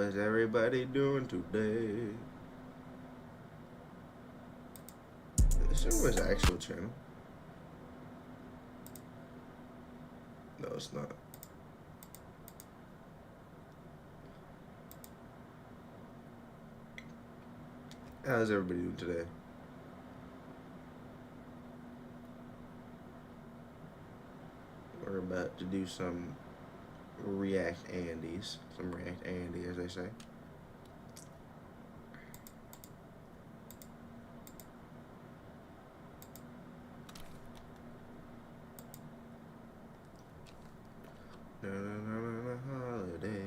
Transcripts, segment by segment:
How's everybody doing today? This is his actual channel. No, it's not. How's everybody doing today? We're about to do some React Andes. Some React Andy, as they say. Holiday.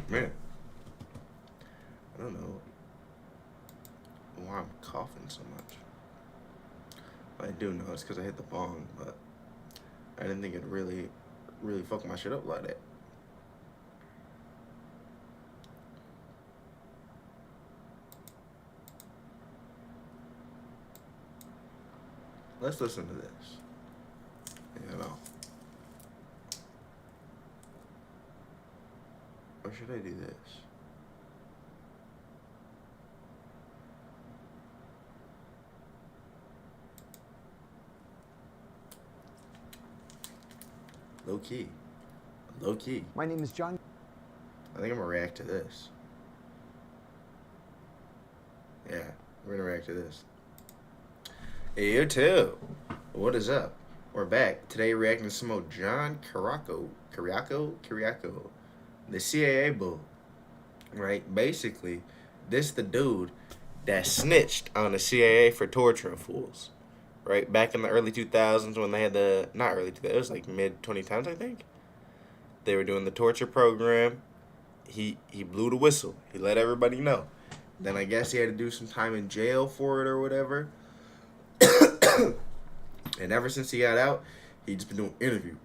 Man, I don't know why I'm coughing so much. I do know it's because I hit the bong, but I didn't think it'd really fuck my shit up like that. Let's listen to this. You know. Or should I do this? Low key. Low key. My name is John. I think I'm gonna react to this. Yeah, we're gonna react to this. Hey, you too. What is up? We're back. Today reacting to some old John Kiriakou, the CIA bull. Right? Basically, this the dude that snitched on the CIA for torturing fools. Right? Back in the early 2000s when they had the, not early 2000s, it was like mid 2010s, I think. They were doing the torture program. He blew the whistle. He let everybody know. Then I guess he had to do some time in jail for it or whatever. And ever since he got out, he just been doing interview.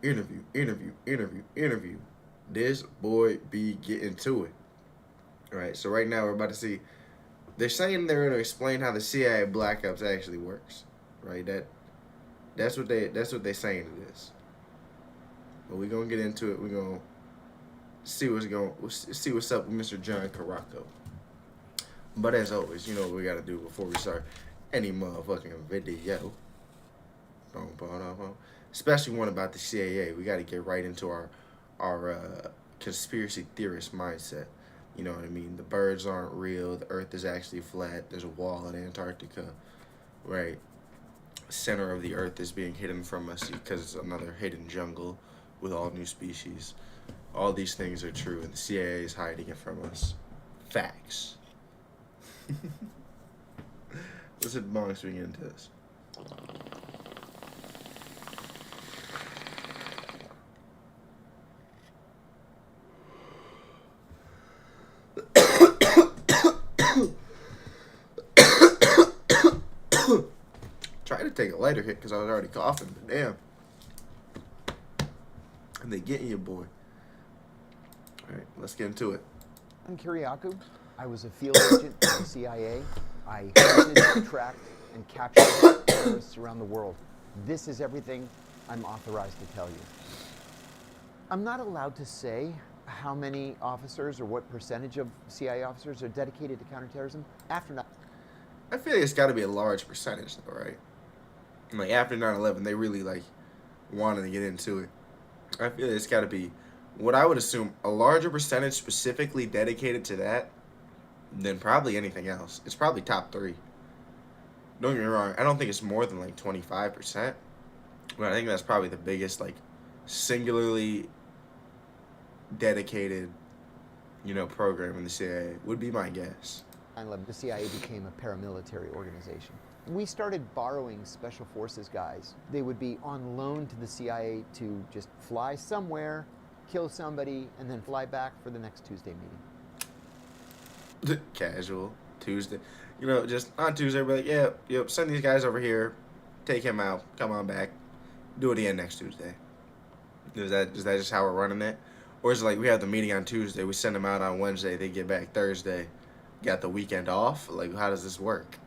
This boy be getting to it. All right, so right now we're about to see. They're saying they're going to explain how the CIA Black Ops actually works. Right? That's what they saying it is. But we're gonna get into it. We're gonna see what's up with Mr. John Kiriakou. But as always, you know what we gotta do before we start any motherfucking video. Especially one about the CIA. We gotta get right into our conspiracy theorist mindset. You know what I mean? The birds aren't real. The Earth is actually flat. There's a wall in Antarctica, right? Center of the Earth is being hidden from us because it's another hidden jungle with all new species. All these things are true, and the CIA is hiding it from us. Facts. Let's hit bong so we get into this. Try to take a lighter hit because I was already coughing, but damn. And they getting you, boy. All right, let's get into it. I'm Kiriakou. I was a field agent for the CIA. I hunted, tracked, and captured terrorists around the world. This is everything I'm authorized to tell you. I'm not allowed to say how many officers or what percentage of CIA officers are dedicated to counterterrorism after 9/11. I feel like it's got to be a large percentage, though, right? Like, after 9/11, they really, like, wanted to get into it. I feel like it's got to be, what I would assume, a larger percentage specifically dedicated to that than probably anything else. It's probably top 3. Don't get me wrong. I don't think it's more than, like, 25%. But I think that's probably the biggest, like, singularly dedicated, you know, program in the CIA. Would be my guess. 9/11, the CIA became a paramilitary organization. We started borrowing special forces guys. They would be on loan to the CIA to just fly somewhere, kill somebody, and then fly back for the next Tuesday meeting. Casual Tuesday. You know, just on Tuesday, be like, yeah, yep, send these guys over here, take him out, come on back, do it again next Tuesday. Is that just how we're running it? Or is it like we have the meeting on Tuesday, we send them out on Wednesday, they get back Thursday, got the weekend off? Like, how does this work?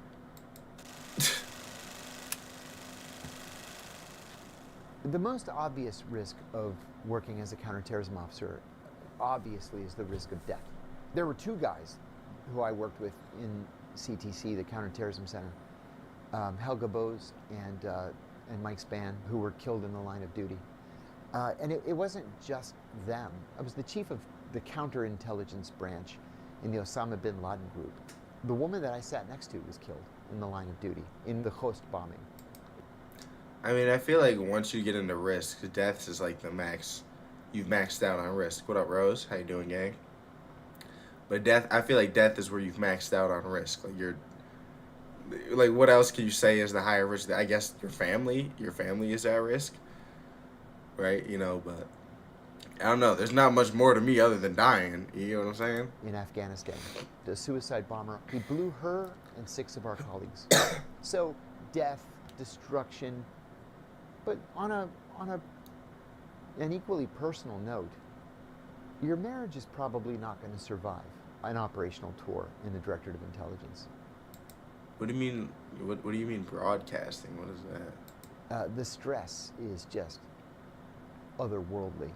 The most obvious risk of working as a counterterrorism officer, obviously, is the risk of death. There were two guys who I worked with in CTC, the Counterterrorism Center, Helga Bose and Mike Spann, who were killed in the line of duty. And it wasn't just them. I was the chief of the counterintelligence branch in the Osama bin Laden group. The woman that I sat next to was killed in the line of duty in the Khost bombing. I mean, I feel like once you get into risk, death is like the max. You've maxed out on risk. What up, Rose? How you doing, gang? But death, I feel like death is where you've maxed out on risk. Like you're, like what else can you say is the higher risk? I guess your family is at risk, right? You know, but I don't know. There's not much more to me other than dying. You know what I'm saying? In Afghanistan, the suicide bomber, he blew her and 6 of our colleagues. So death, destruction, but on an equally personal note, your marriage is probably not going to survive an operational tour in the Directorate of Intelligence. What do you mean? What do you mean broadcasting? What is that? The stress is just otherworldly.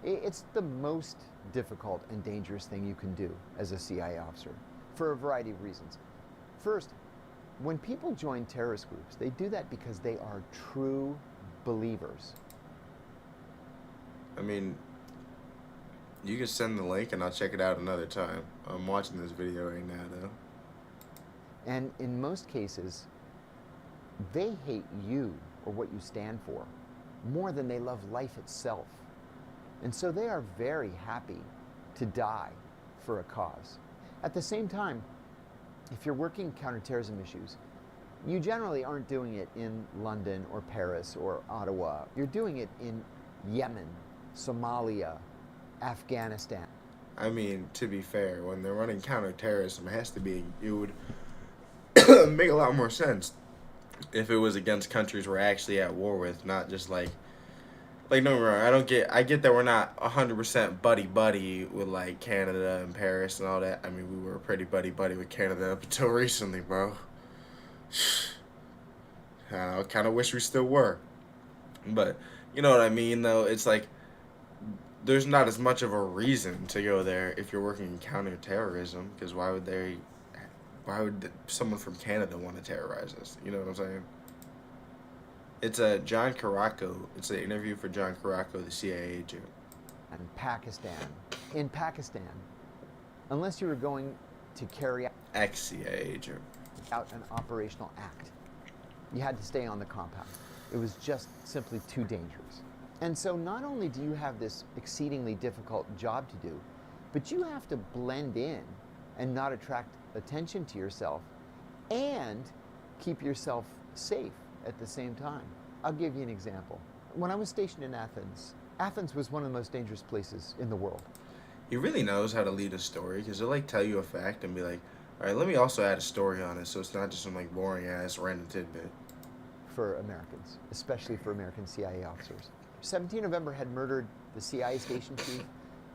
It's the most difficult and dangerous thing you can do as a CIA officer for a variety of reasons. First, when people join terrorist groups, they do that because they are true believers. I mean, you can send the link and I'll check it out another time. I'm watching this video right now, though. And in most cases, they hate you or what you stand for more than they love life itself. And so they are very happy to die for a cause. At the same time, if you're working counterterrorism issues, you generally aren't doing it in London or Paris or Ottawa. You're doing it in Yemen, Somalia, Afghanistan. I mean, to be fair, when they're running counterterrorism, it would make a lot more sense if it was against countries we're actually at war with, not just like don't get me wrong, I get that we're not 100% buddy with like Canada and Paris and all that. I mean, we were pretty buddy with Canada up until recently, bro. I kind of wish we still were, but you know what I mean. Though it's like there's not as much of a reason to go there if you're working in counterterrorism, because why would someone from Canada want to terrorize us? You know what I'm saying? It's John Caracco. It's an interview for John Caracco, the CIA agent. And Pakistan. In Pakistan, unless you were going to carry Ex-CIA agent. out an operational act, you had to stay on the compound. It was just simply too dangerous. And so not only do you have this exceedingly difficult job to do, but you have to blend in and not attract attention to yourself and keep yourself safe at the same time. I'll give you an example. When I was stationed in Athens, Athens was one of the most dangerous places in the world. He really knows how to lead a story, because he'll like tell you a fact and be like, all right, let me also add a story on it, so it's not just some like boring ass random tidbit. For Americans, especially for American CIA officers. 17 November had murdered the CIA station chief,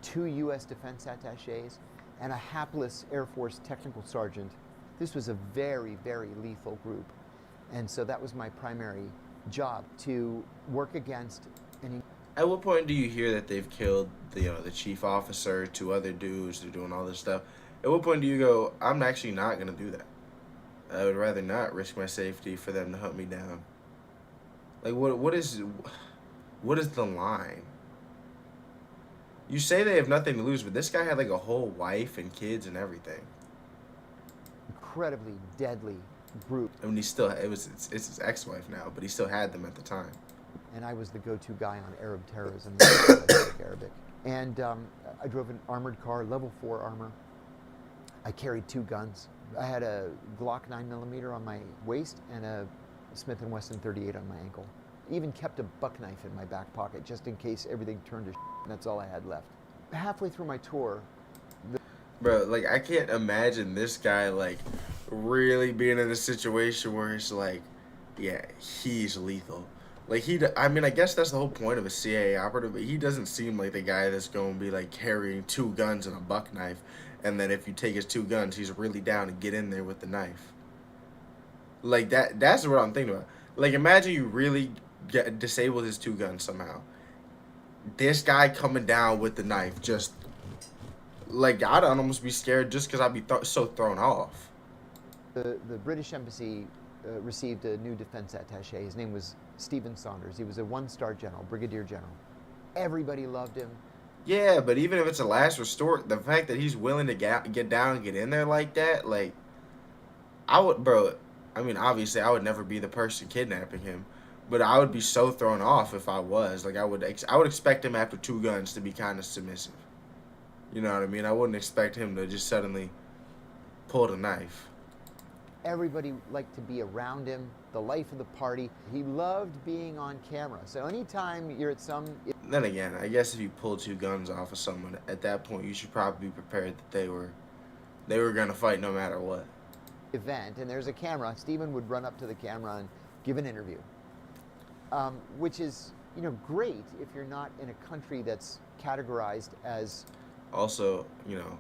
2 U.S. defense attachés, and a hapless Air Force technical sergeant. This was a very, very lethal group. And so that was my primary job, to work against any... At what point do you hear that they've killed the chief officer, 2 other dudes, they're doing all this stuff? At what point do you go, I'm actually not going to do that? I would rather not risk my safety for them to hunt me down. Like, what is the line? You say they have nothing to lose, but this guy had like a whole wife and kids and everything. Incredibly deadly group. I mean, it's his ex-wife now, but he still had them at the time. And I was the go-to guy on Arab terrorism. I spoke Arabic. And I drove an armored car, level 4 armor. I carried 2 guns. I had a Glock 9mm on my waist and a Smith & Wesson 38 on my ankle. Even kept a buck knife in my back pocket just in case everything turned to shit, and that's all I had left. Halfway through my tour... Bro, like, I can't imagine this guy, like, really being in a situation where it's like, yeah, he's lethal. Like, I mean, I guess that's the whole point of a CIA operative, but he doesn't seem like the guy that's going to be, like, carrying 2 guns and a buck knife, and then if you take his 2 guns, he's really down to get in there with the knife. Like, that's what I'm thinking about. Like, imagine you really disabled his two guns somehow. This guy coming down with the knife, just like I'd almost be scared just because I'd be so thrown off. The British Embassy received a new defense attaché. His name was Stephen Saunders. He was a one-star general, brigadier general. Everybody loved him. Yeah, but even if it's a last resort, the fact that he's willing to get down and get in there like that, like, I would, bro. I mean, obviously, I would never be the person kidnapping him, but I would be so thrown off if I was. Like, I would expect him after two guns to be kind of submissive. You know what I mean? I wouldn't expect him to just suddenly pull the knife. Everybody liked to be around him, the life of the party. He loved being on camera. So anytime you're at some... Then again, I guess if you pull two guns off of someone, at that point, you should probably be prepared that they were going to fight no matter what. Event, and there's a camera, Stephen would run up to the camera and give an interview, which is, you know, great if you're not in a country that's categorized as... Also, you know,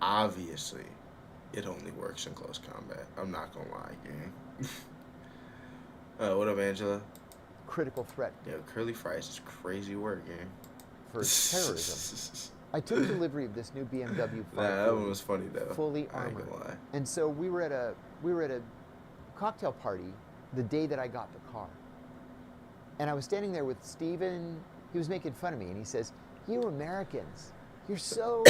obviously, it only works in close combat. I'm not gonna lie, gang. What up, Angela? Critical threat. Yeah, curly fries is crazy work, gang. For terrorism. I took delivery of this new BMW 540. Nah, that one was funny though. Fully I ain't armored. gonna lie. And so we were at a cocktail party the day that I got the car. And I was standing there with Stephen. He was making fun of me, and he says, "You Americans, you're so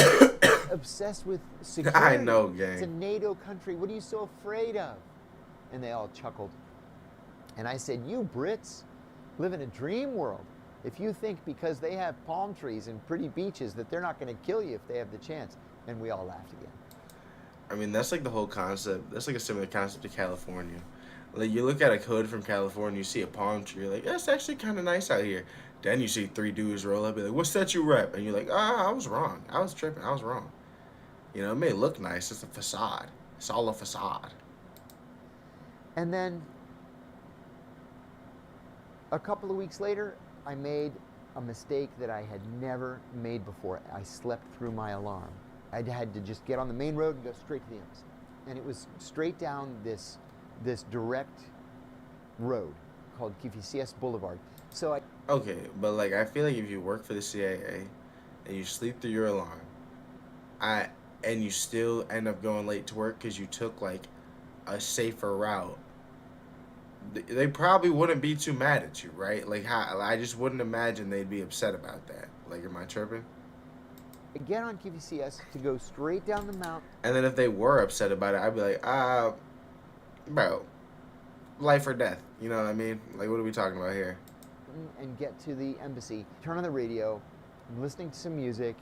obsessed with security. I know, gang. It's a NATO country. What are you so afraid of?" And they all chuckled. And I said, "You Brits live in a dream world. If you think because they have palm trees and pretty beaches that they're not going to kill you if they have the chance." And we all laughed again. I mean, that's like the whole concept. That's like a similar concept to California. Like, you look at a hood from California, you see a palm tree, you're like, that's actually kind of nice out here. Then you see three dudes roll up, be like, what's that you rep? And you're like, I was wrong. I was tripping. I was wrong. You know, it may look nice. It's a facade. It's all a facade. And then a couple of weeks later, I made a mistake that I had never made before. I slept through my alarm. I had to just get on the main road and go straight to the embassy. And it was straight down this direct road called Kifisias Boulevard. So Okay, but like, I feel like if you work for the CIA and you sleep through your alarm, and you still end up going late to work because you took like a safer route, they probably wouldn't be too mad at you, right? Like, I just wouldn't imagine they'd be upset about that. Like, am I tripping? I get on Kifisias to go straight down the mountain. And then if they were upset about it, I'd be like, bro, life or death. You know what I mean? Like, what are we talking about here? And get to the embassy, turn on the radio, I'm listening to some music,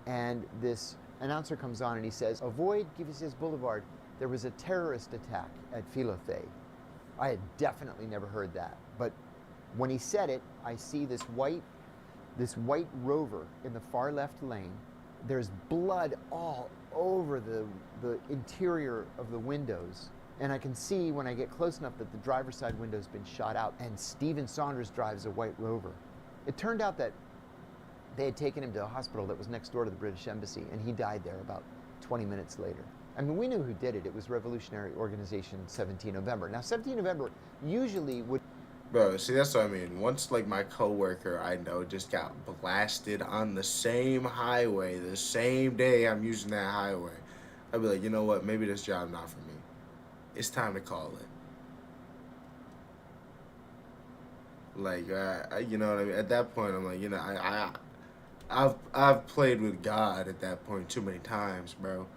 and this announcer comes on and he says, "Avoid Kifisias Boulevard. There was a terrorist attack at Filothé." I had definitely never heard that. But when he said it, I see this white Rover in the far left lane. There's blood all over the interior of the windows. And I can see when I get close enough that the driver's side window's been shot out, and Stephen Saunders drives a white Rover. It turned out that they had taken him to a hospital that was next door to the British Embassy, and he died there about 20 minutes later. I mean, we knew who did it. It was Revolutionary Organization 17 November. Now, 17 November usually would... Bro, see, that's what I mean. Once, like, my coworker I know just got blasted on the same highway, the same day I'm using that highway, I'd be like, you know what? Maybe this job not for me. It's time to call it. Like, you know what I mean? At that point, I'm like, you know, I've played with God at that point too many times, bro.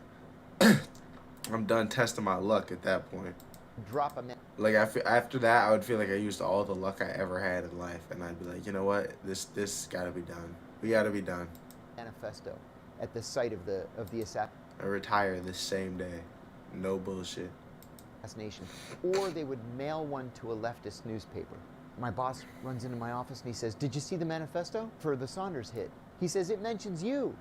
I'm done testing my luck at that point. drop a man. Like, after that, I would feel like I used all the luck I ever had in life, and I'd be like, you know what? This gotta be done. We gotta be done. Manifesto at the site of the assassination. I retire this same day. No bullshit. Or they would mail one to a leftist newspaper. My boss runs into my office and he says, "Did you see the manifesto for the Saunders hit?" He says, "It mentions you."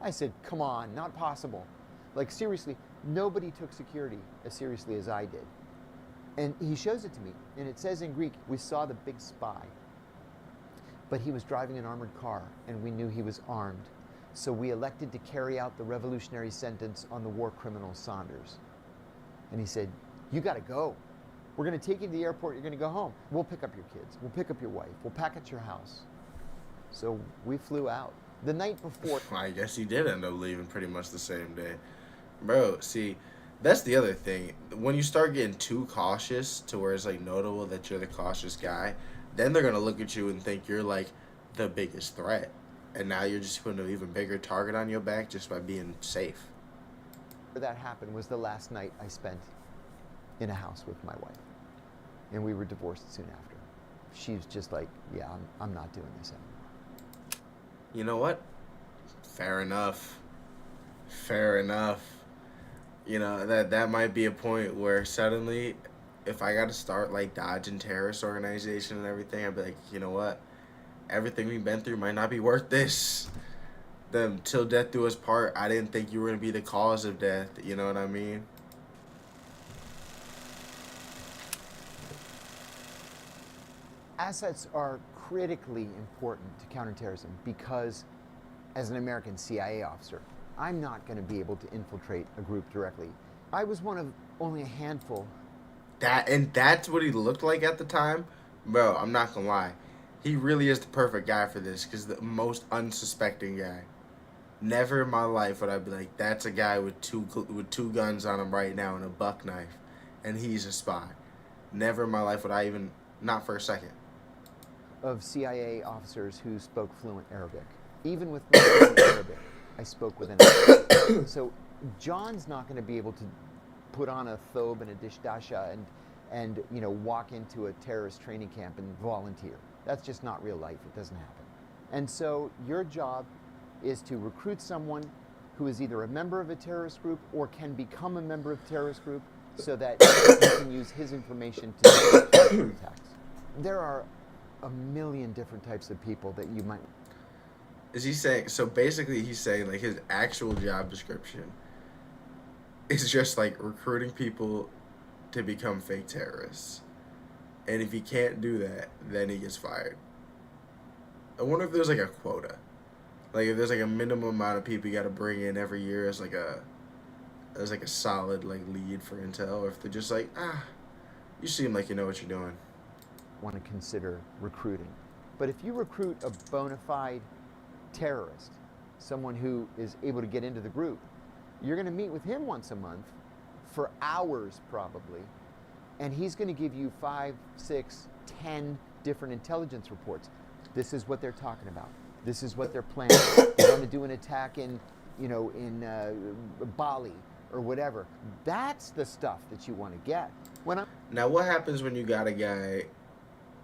I said, "Come on, not possible." Like, seriously, nobody took security as seriously as I did. And he shows it to me, and it says in Greek, "We saw the big spy." But he was driving an armored car, and we knew he was armed. So we elected to carry out the revolutionary sentence on the war criminal Saunders. And he said, "You gotta go. We're going to take you to the airport. You're going to go home. We'll pick up your kids. We'll pick up your wife. We'll pack at your house. So we flew out. The night before. I guess he did end up leaving pretty much the same day. Bro, see, that's the other thing. When you start getting too cautious to where it's like notable that you're the cautious guy, then they're going to look at you and think you're like the biggest threat. And now you're just putting an even bigger target on your back just by being safe. That happened was the last night I spent in a house with my wife. And we were divorced soon after. She's just like, yeah, I'm not doing this anymore. You know what? Fair enough. Fair enough. You know, that might be a point where suddenly, if I got to start like dodging terrorist organization and everything, I'd be like, you know what? Everything we've been through might not be worth this. Them till death do us part. I didn't think you were gonna be the cause of death. You know what I mean? Assets are critically important to counterterrorism because, as an American CIA officer, I'm not going to be able to infiltrate a group directly. I was one of only a handful. That's what he looked like at the time, bro. I'm not gonna lie, he really is the perfect guy for this because the most unsuspecting guy. Never in my life would I be like, that's a guy with two guns on him right now and a buck knife, and he's a spy. Never in my life would I even, not for a second. Of CIA officers who spoke fluent Arabic. Even with my fluent Arabic, I spoke with an accent. So John's not going to be able to put on a thobe and a dishdasha and walk into a terrorist training camp and volunteer. That's just not real life. It doesn't happen. And so your job is to recruit someone who is either a member of a terrorist group or can become a member of a terrorist group so that you can use his information to do attacks. There are a million different types of people that you might. Is he saying, so basically he's saying like his actual job description is just like recruiting people to become fake terrorists. And if he can't do that, then he gets fired. I wonder if there's like a quota. Like if there's like a minimum amount of people you got to bring in every year as like a solid like lead for intel, or if they're just like, you seem like you know what you're doing. Want to consider recruiting. But if you recruit a bona fide terrorist, someone who is able to get into the group, you're going to meet with him once a month for hours probably, and he's going to give you 5, 6, 10 different intelligence reports. This is what they're talking about. This is what they're planning. They're going to do an attack in Bali or whatever. That's the stuff that you want to get. Now, what happens when you got a guy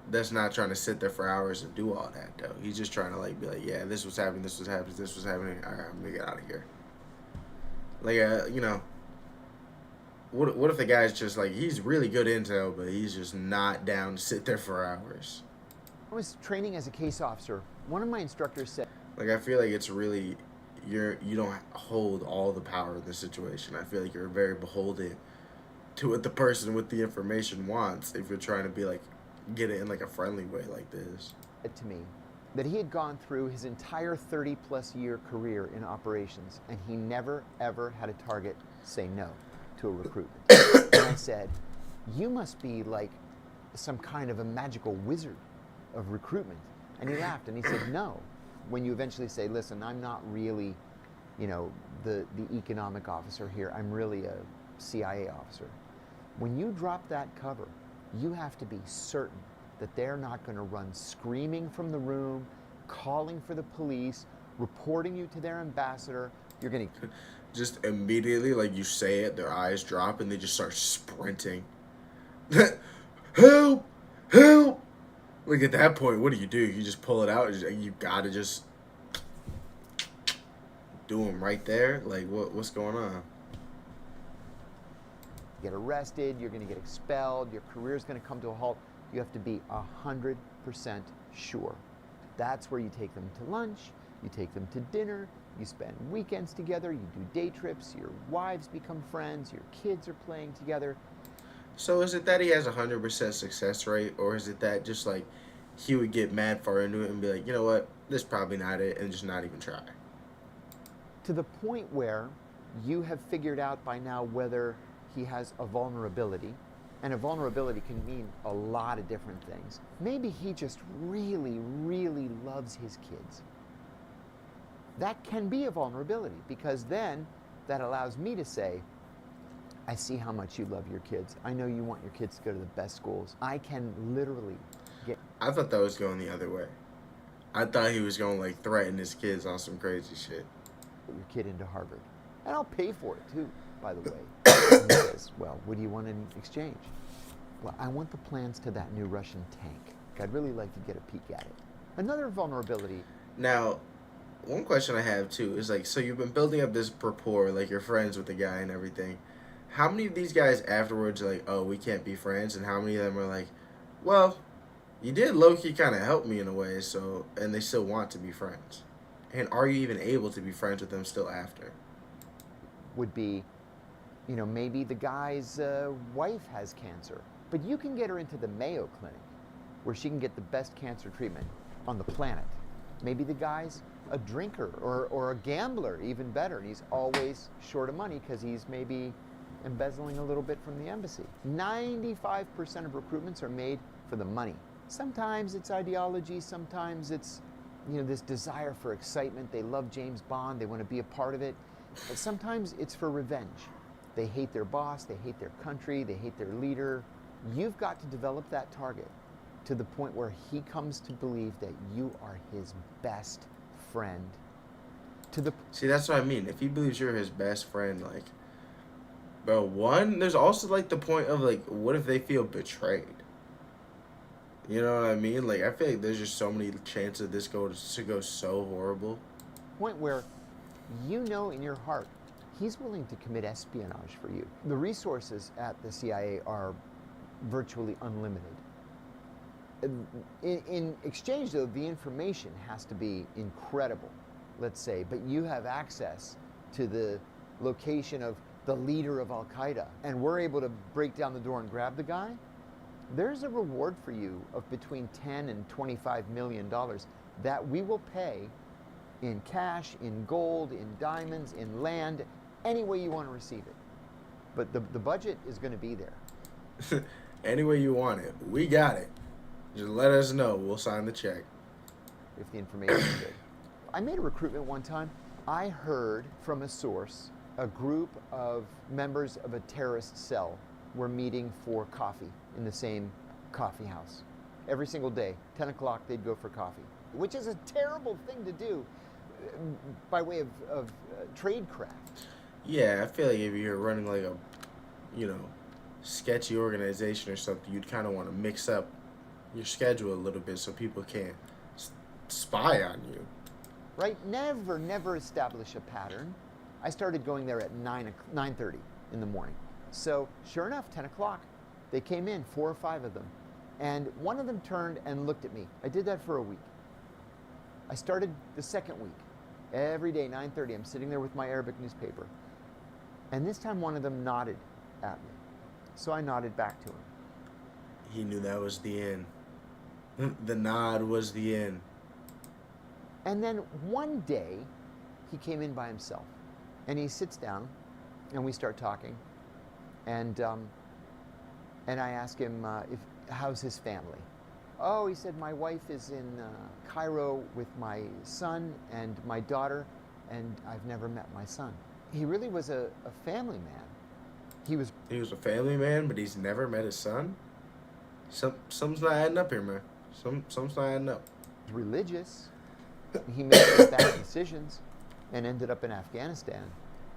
that's not trying to sit there for hours and do all that, though? He's just trying to like be like, yeah, this was happening, this was happening, this was happening. All right, I'm gonna get out of here. Like, what if the guy's just like, he's really good intel, but he's just not down to sit there for hours? I was training as a case officer. One of my instructors said, like, I feel like it's really, you don't hold all the power in this situation. I feel like you're very beholden to what the person with the information wants if you're trying to be like, get it in like a friendly way like this. To me that he had gone through his entire 30-plus year career in operations and he never ever had a target say no to a recruitment. And I said, you must be like some kind of a magical wizard of recruitment. And he laughed and he said, no. When you eventually say, listen, I'm not really, the economic officer here, I'm really a CIA officer. When you drop that cover, you have to be certain that they're not going to run screaming from the room, calling for the police, reporting you to their ambassador. You're going to just immediately, like you say it, their eyes drop and they just start sprinting. Help! Help! Like at that point, what do? You just pull it out. You gotta just do them right there. Like what's going on? Get arrested, you're going to get expelled, your career's going to come to a halt. You have to be 100% sure. That's where you take them to lunch, you take them to dinner, you spend weekends together, you do day trips, your wives become friends, your kids are playing together. So is it that he has 100% success rate, or is it that just like he would get mad far into it and be like, you know what, this is probably not it, and just not even try? To the point where you have figured out by now whether he has a vulnerability And a vulnerability can mean a lot of different things. Maybe he just really, really loves his kids. That can be a vulnerability, because then that allows me to say, I see how much you love your kids. I know you want your kids to go to the best schools. I can literally get I thought that was going the other way. I thought he was going to like threaten his kids on some crazy shit. your kid into Harvard. And I'll pay for it too, by the way. And he says, well, what do you want in exchange? Well, I want the plans to that new Russian tank. I'd really like to get a peek at it. Another vulnerability. Now, one question I have too is like, so you've been building up this rapport, like you're friends with the guy and everything. How many of these guys afterwards are like, oh, we can't be friends, and how many of them are like, well, you did low key kind of help me in a way, so, and they still want to be friends, and are you even able to be friends with them still after? Would be, maybe the guy's wife has cancer, but you can get her into the Mayo Clinic where she can get the best cancer treatment on the planet. Maybe the guy's a drinker or a gambler, even better, and he's always short of money because he's maybe embezzling a little bit from the embassy. 95% of recruitments are made for the money. Sometimes it's ideology, sometimes it's this desire for excitement. They love James Bond, they want to be a part of it. But sometimes it's for revenge. They hate their boss, they hate their country, they hate their leader. You've got to develop that target to the point where he comes to believe that you are his best friend. See, that's what I mean. If he believes you're his best friend, like, bro, one, there's also like the point of like, what if they feel betrayed? You know what I mean? Like, I feel like there's just so many chances of this to go so horrible. Point where in your heart he's willing to commit espionage for you. The resources at the CIA are virtually unlimited. In exchange, though, the information has to be incredible, let's say, but you have access to the location of the leader of Al-Qaeda, and we're able to break down the door and grab the guy. There's a reward for you of between $10 and $25 million that we will pay in cash, in gold, in diamonds, in land, any way you want to receive it. But the budget is going to be there. Any way you want it. We got it. Just let us know. We'll sign the check. If the information is good. I made a recruitment one time. I heard from a source a group of members of a terrorist cell were meeting for coffee in the same coffee house. Every single day, 10 o'clock, they'd go for coffee, which is a terrible thing to do by way of tradecraft. Yeah, I feel like if you're running like a, sketchy organization or something, you'd kind of want to mix up your schedule a little bit so people can't spy on you. Right? Never establish a pattern. I started going there at 9:30 in the morning. So sure enough, 10 o'clock, they came in, 4 or 5 of them. And one of them turned and looked at me. I did that for a week. I started the second week. Every day, 9:30, I'm sitting there with my Arabic newspaper. And this time one of them nodded at me. So I nodded back to him. He knew that was the end. The nod was the end. And then one day, he came in by himself. And he sits down, and we start talking. And I ask him, how's his family? Oh, he said, my wife is in Cairo with my son and my daughter, and I've never met my son. He really was a family man. He was a family man, but he's never met his son? Something's not adding up here, man. Something's not adding up. religious. He made some bad decisions and ended up in Afghanistan.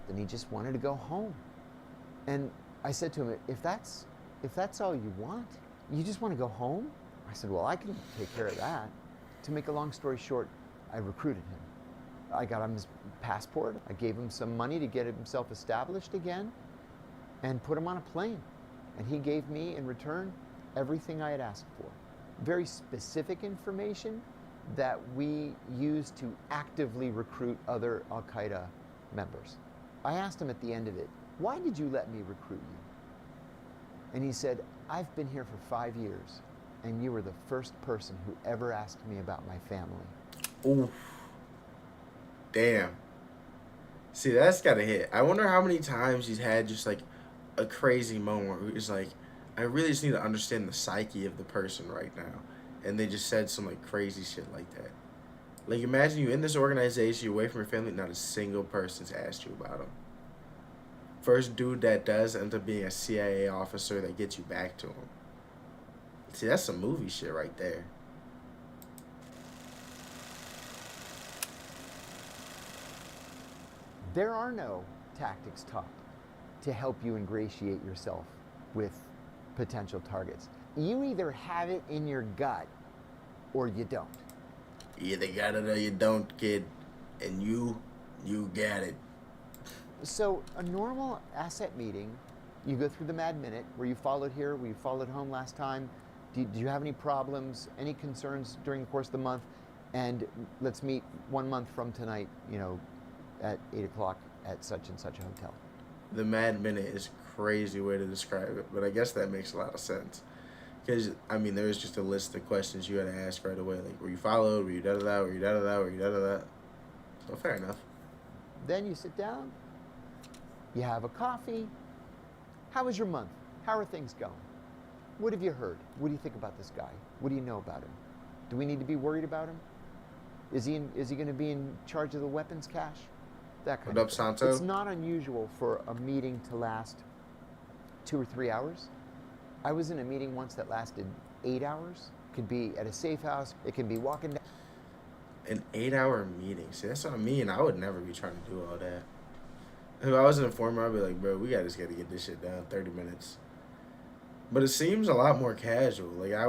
Then he just wanted to go home. And I said to him, if that's all you want, you just want to go home? I said, well, I can take care of that. To make a long story short, I recruited him. I got him his passport. I gave him some money to get himself established again and put him on a plane. And he gave me, in return, everything I had asked for. Very specific information that we use to actively recruit other Al-Qaeda members. I asked him at the end of it, why did you let me recruit you? And he said, I've been here for 5 years, and you were the first person who ever asked me about my family. Oof. Damn. See, that's gotta hit. I wonder how many times he's had just like a crazy moment where he's like, I really just need to understand the psyche of the person right now. And they just said some like crazy shit like that. Like imagine you in this organization, you're away from your family, not a single person's asked you about him. First dude that does end up being a CIA officer that gets you back to him. See, that's some movie shit right there. There are no tactics taught to help you ingratiate yourself with potential targets. You either have it in your gut or you don't. You either got it or you don't, kid. And you got it. So a normal asset meeting, you go through the Mad Minute where you followed here, we followed home last time. Do you have any problems, any concerns during the course of the month? And let's meet 1 month from tonight, at 8 o'clock at such and such a hotel. The Mad Minute is a crazy way to describe it, but I guess that makes a lot of sense. Because, I mean, there's just a list of questions you had to ask right away. Like, were you followed? Were you da-da-da? Were you da-da-da? Were you da-da-da? So, fair enough. Then you sit down, you have a coffee. How was your month? How are things going? What have you heard? What do you think about this guy? What do you know about him? Do we need to be worried about him? Is he going to be in charge of the weapons cache? That kind What of up, thing. Santo? It's not unusual for a meeting to last 2 or 3 hours. I was in a meeting once that lasted 8 hours. Could be at a safe house. It can be walking down. An 8-hour meeting. See, that's what I mean. I would never be trying to do all that. If I was an informer, I'd be like, bro, we just got to get this shit done. 30 minutes. But it seems a lot more casual. Like, I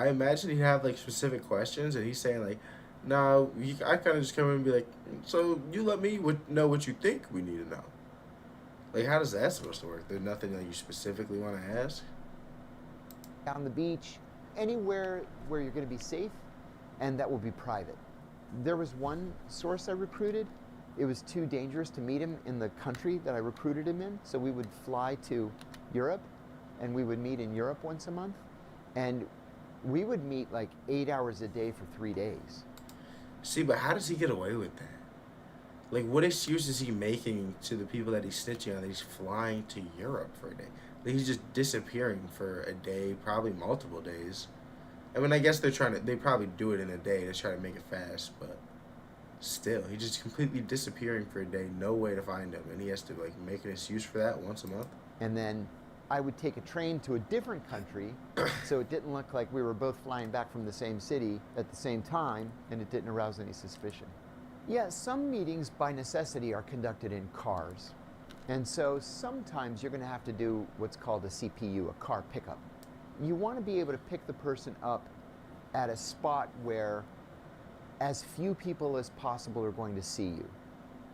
imagine he'd have, like, specific questions, and he's saying, like, no, I kind of just come in and be like, so you let me know what you think we need to know. Like, how does that supposed to work? There's nothing that you specifically want to ask? Down the beach, anywhere where you're going to be safe, and that will be private. There was one source I recruited. It was too dangerous to meet him in the country that I recruited him in, so we would fly to Europe, and we would meet in Europe once a month, and we would meet like 8 hours a day for 3 days. See, but how does he get away with that? Like, what excuse is he making to the people that he's snitching on that he's flying to Europe for a day? Like, he's just disappearing for a day, probably multiple days. I mean, I guess they probably do it in a day to try to make it fast, but still, he's just completely disappearing for a day, no way to find him, and he has to, like, make an excuse for that once a month? And then I would take a train to a different country, so it didn't look like we were both flying back from the same city at the same time, and it didn't arouse any suspicion. Yeah, some meetings by necessity are conducted in cars. And so sometimes you're going to have to do what's called a CPU, a car pickup. You want to be able to pick the person up at a spot where as few people as possible are going to see you.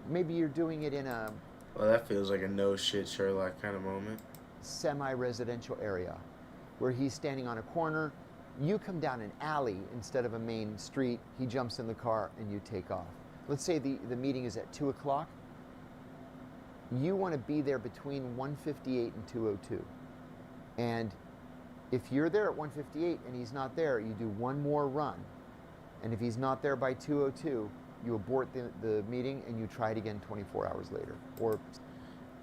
Maybe you're doing it in a Well, that feels like a no shit Sherlock kind of moment. semi-residential area where he's standing on a corner. You come down an alley instead of a main street. He jumps in the car and you take off. Let's say the meeting is at 2 o'clock. You want to be there between 1:58 and 2:02. And if you're there at 1:58 and he's not there, you do one more run. And if he's not there by 2:02, you abort the meeting and you try it again 24 hours later. Or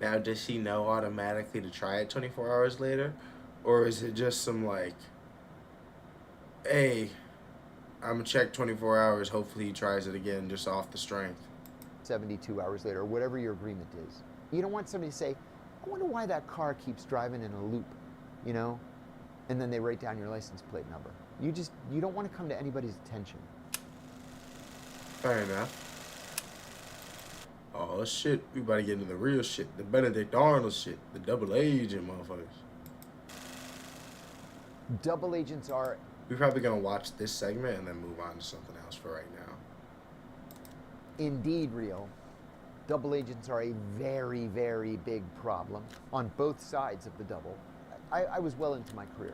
Now, does he know automatically to try it 24 hours later? Or is it just some, like, hey, I'm going to check 24 hours, hopefully he tries it again just off the strength? 72 hours later, or whatever your agreement is. You don't want somebody to say, I wonder why that car keeps driving in a loop, and then they write down your license plate number. You don't want to come to anybody's attention. Fair enough. Oh, shit. We about to get into the real shit. The Benedict Arnold shit. The double agent motherfuckers. Double agents are... We're probably going to watch this segment and then move on to something else for right now. Indeed real. Double agents are a very, very big problem on both sides of the double. I was well into my career,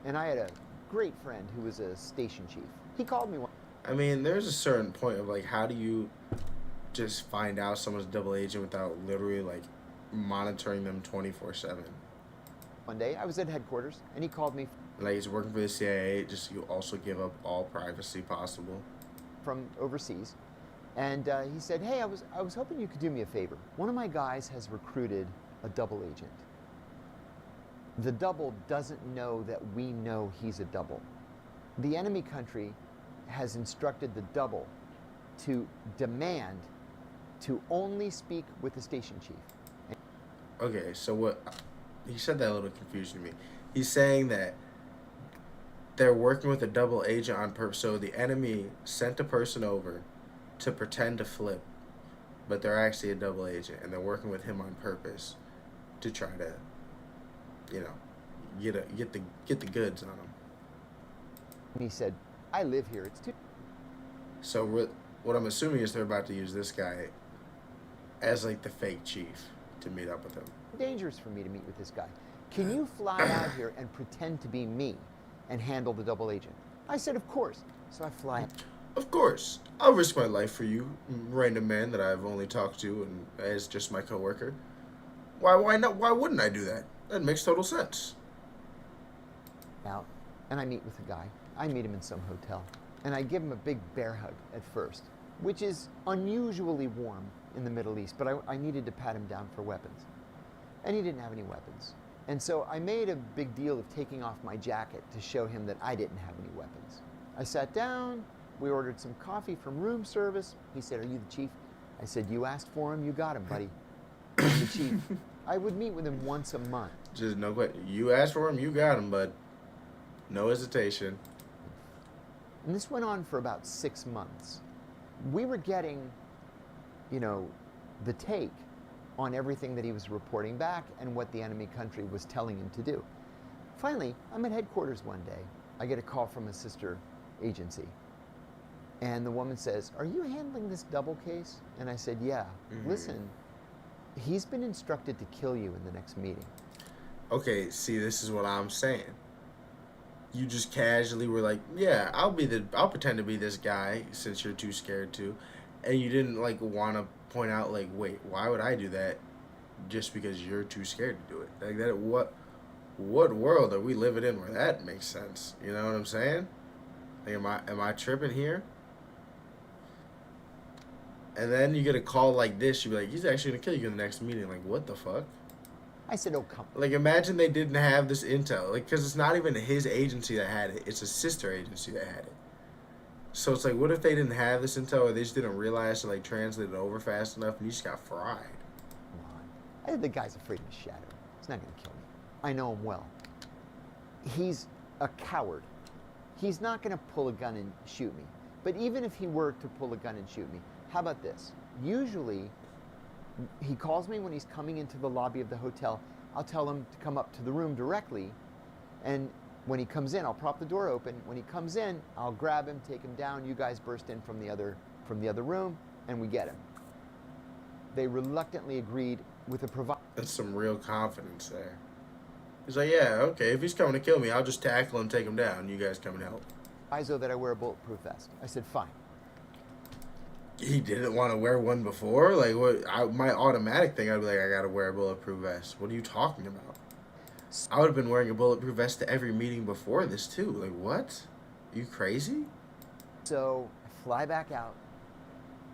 and I had a great friend who was a station chief. He called me one. I mean, there's a certain point of, like, how do you just find out someone's double agent without literally, like, monitoring them 24/7? One day, I was at headquarters, and he called me Like, he's working for the CIA, just you also give up all privacy possible. from overseas, and he said, hey, I was hoping you could do me a favor. One of my guys has recruited a double agent. The double doesn't know that we know he's a double. The enemy country has instructed the double to demand to only speak with the station chief. Okay, so what? He said that a little confusing to me. He's saying that they're working with a double agent on purpose. So the enemy sent a person over to pretend to flip, but they're actually a double agent, and they're working with him on purpose to try to, you know, get the goods on him. And he said, "I live here. It's too." So what I'm assuming is they're about to use this guy as like the fake chief to meet up with him. Dangerous for me to meet with this guy. Can you fly out here and pretend to be me and handle the double agent? I said, of course. So I fly. Of course, I'll risk my life for you, random man that I've only talked to and as just my coworker. Why not? Why wouldn't I do that? That makes total sense. Out, and I meet with the guy. I meet him in some hotel, and I give him a big bear hug at first, which is unusually warm in the Middle East, but I needed to pat him down for weapons. And he didn't have any weapons. And so I made a big deal of taking off my jacket to show him that I didn't have any weapons. I sat down, we ordered some coffee from room service. He said, "Are you the chief?" I said, "You asked for him, you got him, buddy." I'm the chief. I would meet with him once a month. Just no question. You asked for him, you got him, bud. No hesitation. And this went on for about 6 months. We were getting, you know, the take on everything that he was reporting back and what the enemy country was telling him to do. Finally, I'm at headquarters one day. I get a call from a sister agency. And the woman says, "Are you handling this double case?" And I said, "Yeah." "Listen, he's been instructed to kill you in the next meeting." Okay, see, this is what I'm saying. You just casually were like, "Yeah, I'll pretend to be this guy since you're too scared to," and you didn't like want to point out like, "Wait, why would I do that?" Just because you're too scared to do it. Like that. What world are we living in where that makes sense? You know what I'm saying? Like, am I tripping here? And then you get a call like this, you be like, "He's actually gonna kill you in the next meeting." Like, what the fuck? I said, "Oh, come on." Like, imagine they didn't have this intel. Like, because it's not even his agency that had it. It's a sister agency that had it. So it's like, what if they didn't have this intel or they just didn't realize to, like, translate it over fast enough and you just got fried? Come on. I think the guy's afraid of his shadow. He's not going to kill me. I know him well. He's a coward. He's not going to pull a gun and shoot me. But even if he were to pull a gun and shoot me, how about this? Usually, he calls me when he's coming into the lobby of the hotel. I'll tell him to come up to the room directly. And when he comes in, I'll prop the door open. When he comes in, I'll grab him, take him down. You guys burst in from the other room, and we get him. They reluctantly agreed with a proviso. That's some real confidence there. He's like, "Yeah, okay, if he's coming to kill me, I'll just tackle him, take him down. You guys come and help." That I wear a bulletproof vest. I said, "Fine." He didn't want to wear one before? Like, what? My automatic thing, I'd be like, "I gotta wear a bulletproof vest." What are you talking about? I would have been wearing a bulletproof vest to every meeting before this, too. Like, what? Are you crazy? So I fly back out,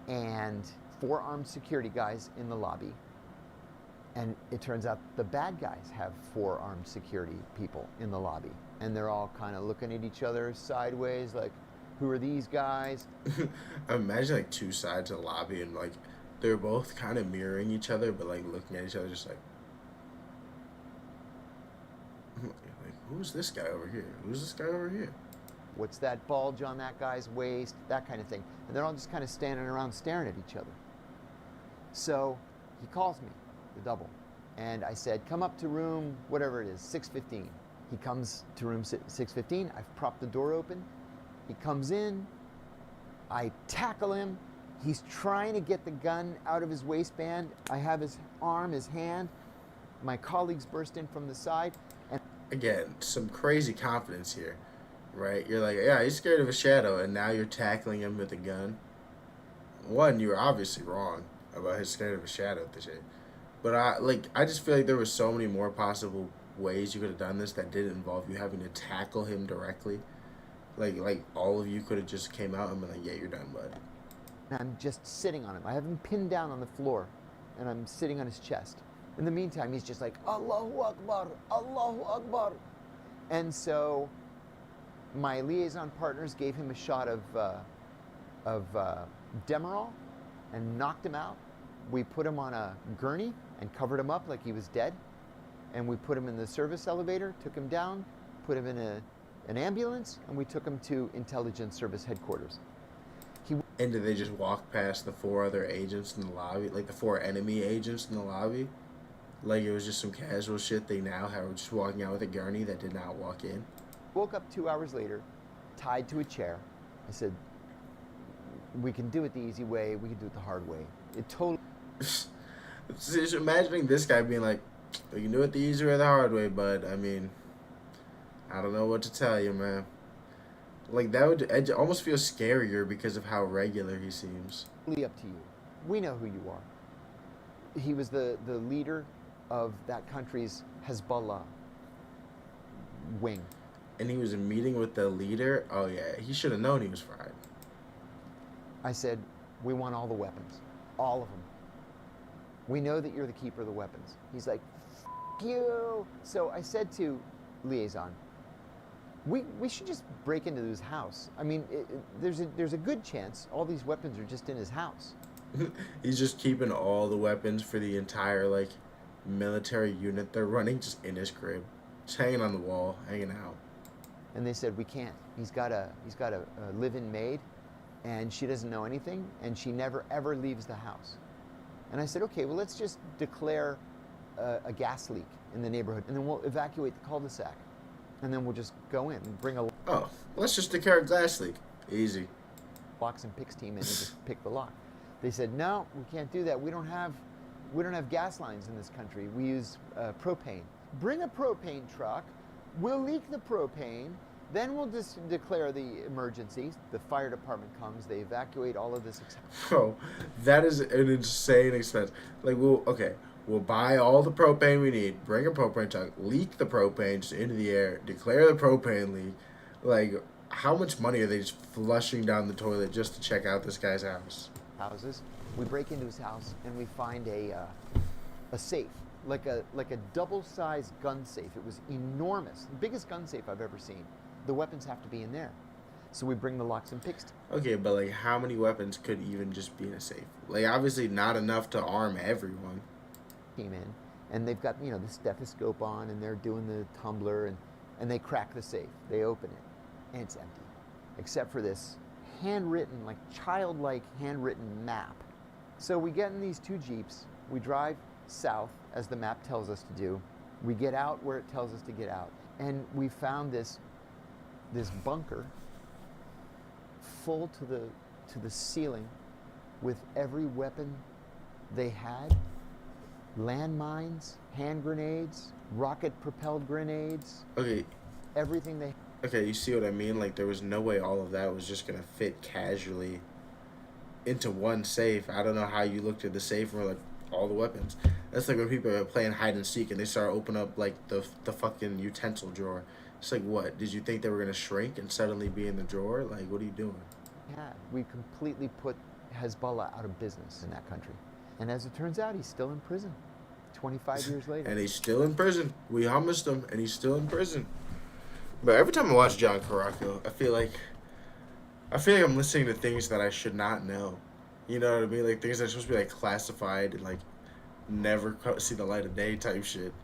and 4 armed security guys in the lobby. And it turns out the bad guys have 4 armed security people in the lobby. And they're all kind of looking at each other sideways, like, who are these guys? I imagine, like, 2 sides of the lobby, and, like, they're both kind of mirroring each other, but, like, looking at each other just like, who's this guy over here? Who's this guy over here? What's that bulge on that guy's waist? That kind of thing. And they're all just kind of standing around staring at each other. So he calls me, the double. And I said, "Come up to room, whatever it is, 615. He comes to room 615. I've propped the door open. He comes in. I tackle him. He's trying to get the gun out of his waistband. I have his arm, his hand. My colleagues burst in from the side. And again, some crazy confidence here, right? You're like, "Yeah, he's scared of a shadow," and now you're tackling him with a gun. One, you were obviously wrong about his scared of a shadow at the shit. But I just feel like there were so many more possible ways you could have done this that didn't involve you having to tackle him directly. Like all of you could have just came out and been like, "Yeah, you're done, bud." I'm just sitting on him. I have him pinned down on the floor, and I'm sitting on his chest. In the meantime, he's just like, Allahu Akbar, Allahu Akbar. And so my liaison partners gave him a shot of Demerol and knocked him out. We put him on a gurney and covered him up like he was dead. And we put him in the service elevator, took him down, put him in an ambulance, and we took him to intelligence service headquarters. And did they just walk past the 4 other agents in the lobby, like the 4 enemy agents in the lobby? Like it was just some casual shit they now have just walking out with a gurney that did not walk in? Woke up 2 hours later, tied to a chair. I said, we can do it the easy way, we can do it the hard way. It totally... Just imagining this guy being like, we can do it the easy way or the hard way, but I mean, I don't know what to tell you, man. Like, that would it almost feel scarier because of how regular he seems. Up to you. We know who you are. He was the leader of that country's Hezbollah wing. And he was in meeting with the leader? Oh, yeah. He should have known he was fried. I said, we want all the weapons. All of them. We know that you're the keeper of the weapons. He's like, F you. So I said to Liaison, we should just break into his house. I mean, there's a good chance all these weapons are just in his house. He's just keeping all the weapons for the entire, like, military unit they're running just in his crib. Just hanging on the wall, hanging out. And they said, we can't. He's got a live-in maid, and she doesn't know anything, and she never, ever leaves the house. And I said, okay, well, let's just declare a gas leak in the neighborhood, and then we'll evacuate the cul-de-sac. And then we'll just go in and bring a Oh, let's just declare a gas leak. Easy. locks and picks team in and just pick the lock. They said, no, we can't do that. We don't have gas lines in this country. We use propane. Bring a propane truck. We'll leak the propane. Then we'll just declare the emergency. The fire department comes. They evacuate all of this. Bro, that is an insane expense. Like, we'll buy all the propane we need, bring a propane truck, leak the propane just into the air, declare the propane leak. Like, how much money are they just flushing down the toilet just to check out this guy's house? Houses. We break into his house and we find a safe, like a double-sized gun safe. It was enormous, the biggest gun safe I've ever seen. The weapons have to be in there. So we bring the locks and picks. Okay, but like, how many weapons could even just be in a safe? Like, obviously not enough to arm everyone. Came in, and they've got, the stethoscope on, and they're doing the tumbler, and they crack the safe. They open it, and it's empty, except for this handwritten, like childlike handwritten map. So we get in these 2 Jeeps. We drive south, as the map tells us to do. We get out where it tells us to get out, and we found this bunker full to the ceiling with every weapon they had. Landmines, hand grenades, rocket-propelled grenades. Okay. Everything they... Okay, you see what I mean? Like, there was no way all of that was just going to fit casually into one safe. I don't know how you looked at the safe and were like, all the weapons. That's like when people are playing hide and seek and they start opening up, like, the fucking utensil drawer. It's like, what? Did you think they were going to shrink and suddenly be in the drawer? Like, what are you doing? Yeah, we completely put Hezbollah out of business in that country. And as it turns out, he's still in prison 25 years later. And he's still in prison. We hummused him, and he's still in prison. But every time I watch John Caracco, I feel like I'm listening to things that I should not know. You know what I mean? Like, things that are supposed to be, like, classified and, like, never see the light of day type shit.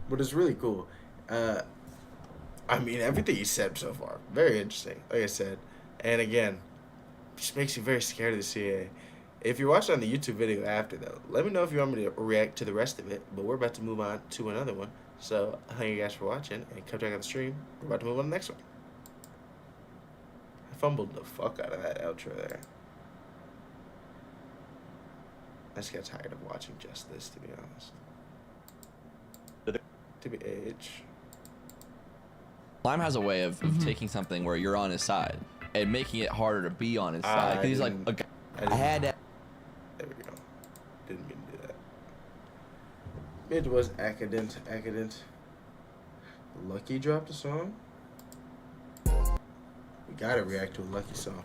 But it's really cool. I mean, everything he said so far, very interesting, like I said. And again, just makes you very scared of the CIA. If you're watching on the YouTube video after, though, let me know if you want me to react to the rest of it. But we're about to move on to another one. So, thank you guys for watching, and come check out the stream. We're about to move on to the next one. I fumbled the fuck out of that outro there. I just got tired of watching just this, to be honest. To be age. Slime has a way of taking something where you're on his side and making it harder to be on his side. 'Cause he's like, okay, I had that. There we go. Didn't mean to do that. It was accident. Lucky dropped a song. We gotta react to a Lucky song.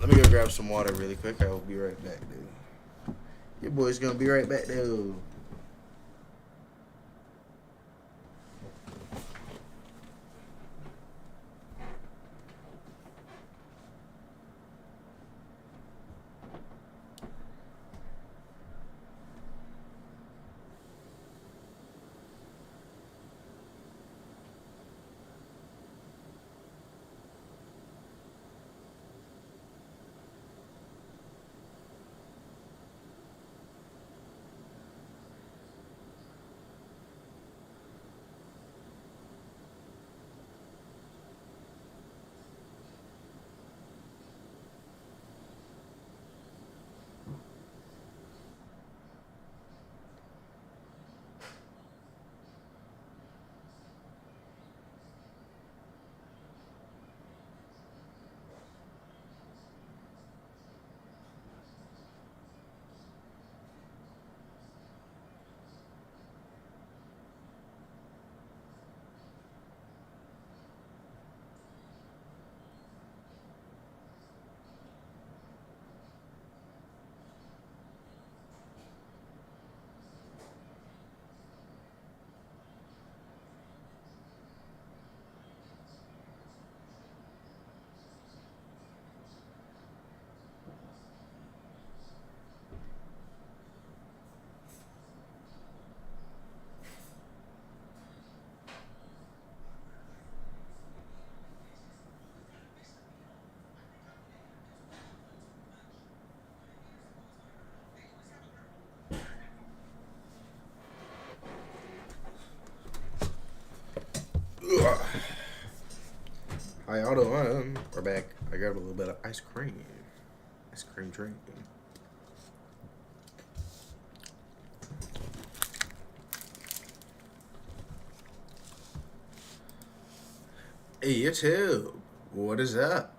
Let me go grab some water really quick. I will be right back, dude. Your boy's gonna be right back, dude. Hi, y'all doing? We're back. I grabbed a little bit of ice cream. Ice cream drink. Hey, YouTube. What is up?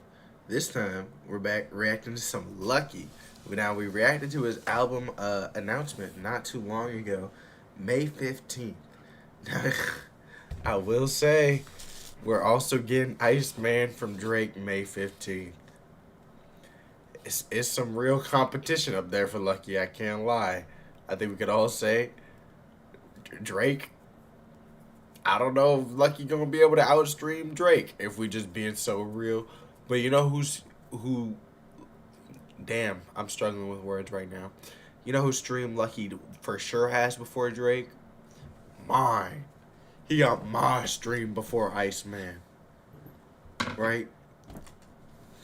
This time, we're back reacting to some Lucky. Now, we reacted to his album announcement not too long ago, May 15th. I will say, we're also getting Iceman from Drake May 15th. It's some real competition up there for Lucky, I can't lie. I think we could all say, Drake, I don't know if Lucky gonna be able to outstream Drake if we just being so real. But you know who damn, I'm struggling with words right now. You know who stream Lucky for sure has before Drake? Mine. He got my stream before Iceman. Right?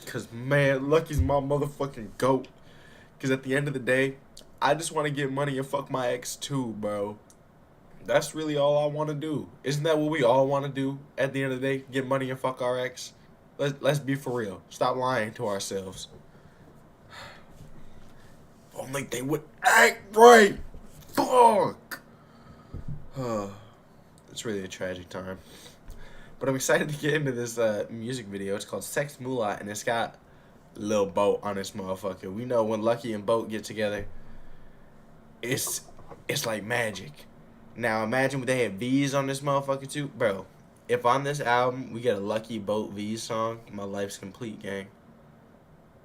Cause man, Lucky's my motherfucking GOAT. Cause at the end of the day, I just want to get money and fuck my ex too, bro. That's really all I want to do. Isn't that what we all want to do at the end of the day? Get money and fuck our ex? Let's be for real. Stop lying to ourselves. Only they would act right. Fuck. It's really a tragic time. But I'm excited to get into this music video. It's called Sex Moolah, and it's got Lil Boat on this motherfucker. We know when Lucky and Boat get together, it's like magic. Now imagine they had V's on this motherfucker too. Bro, if on this album we get a Lucky Boat V's song, my life's complete, gang.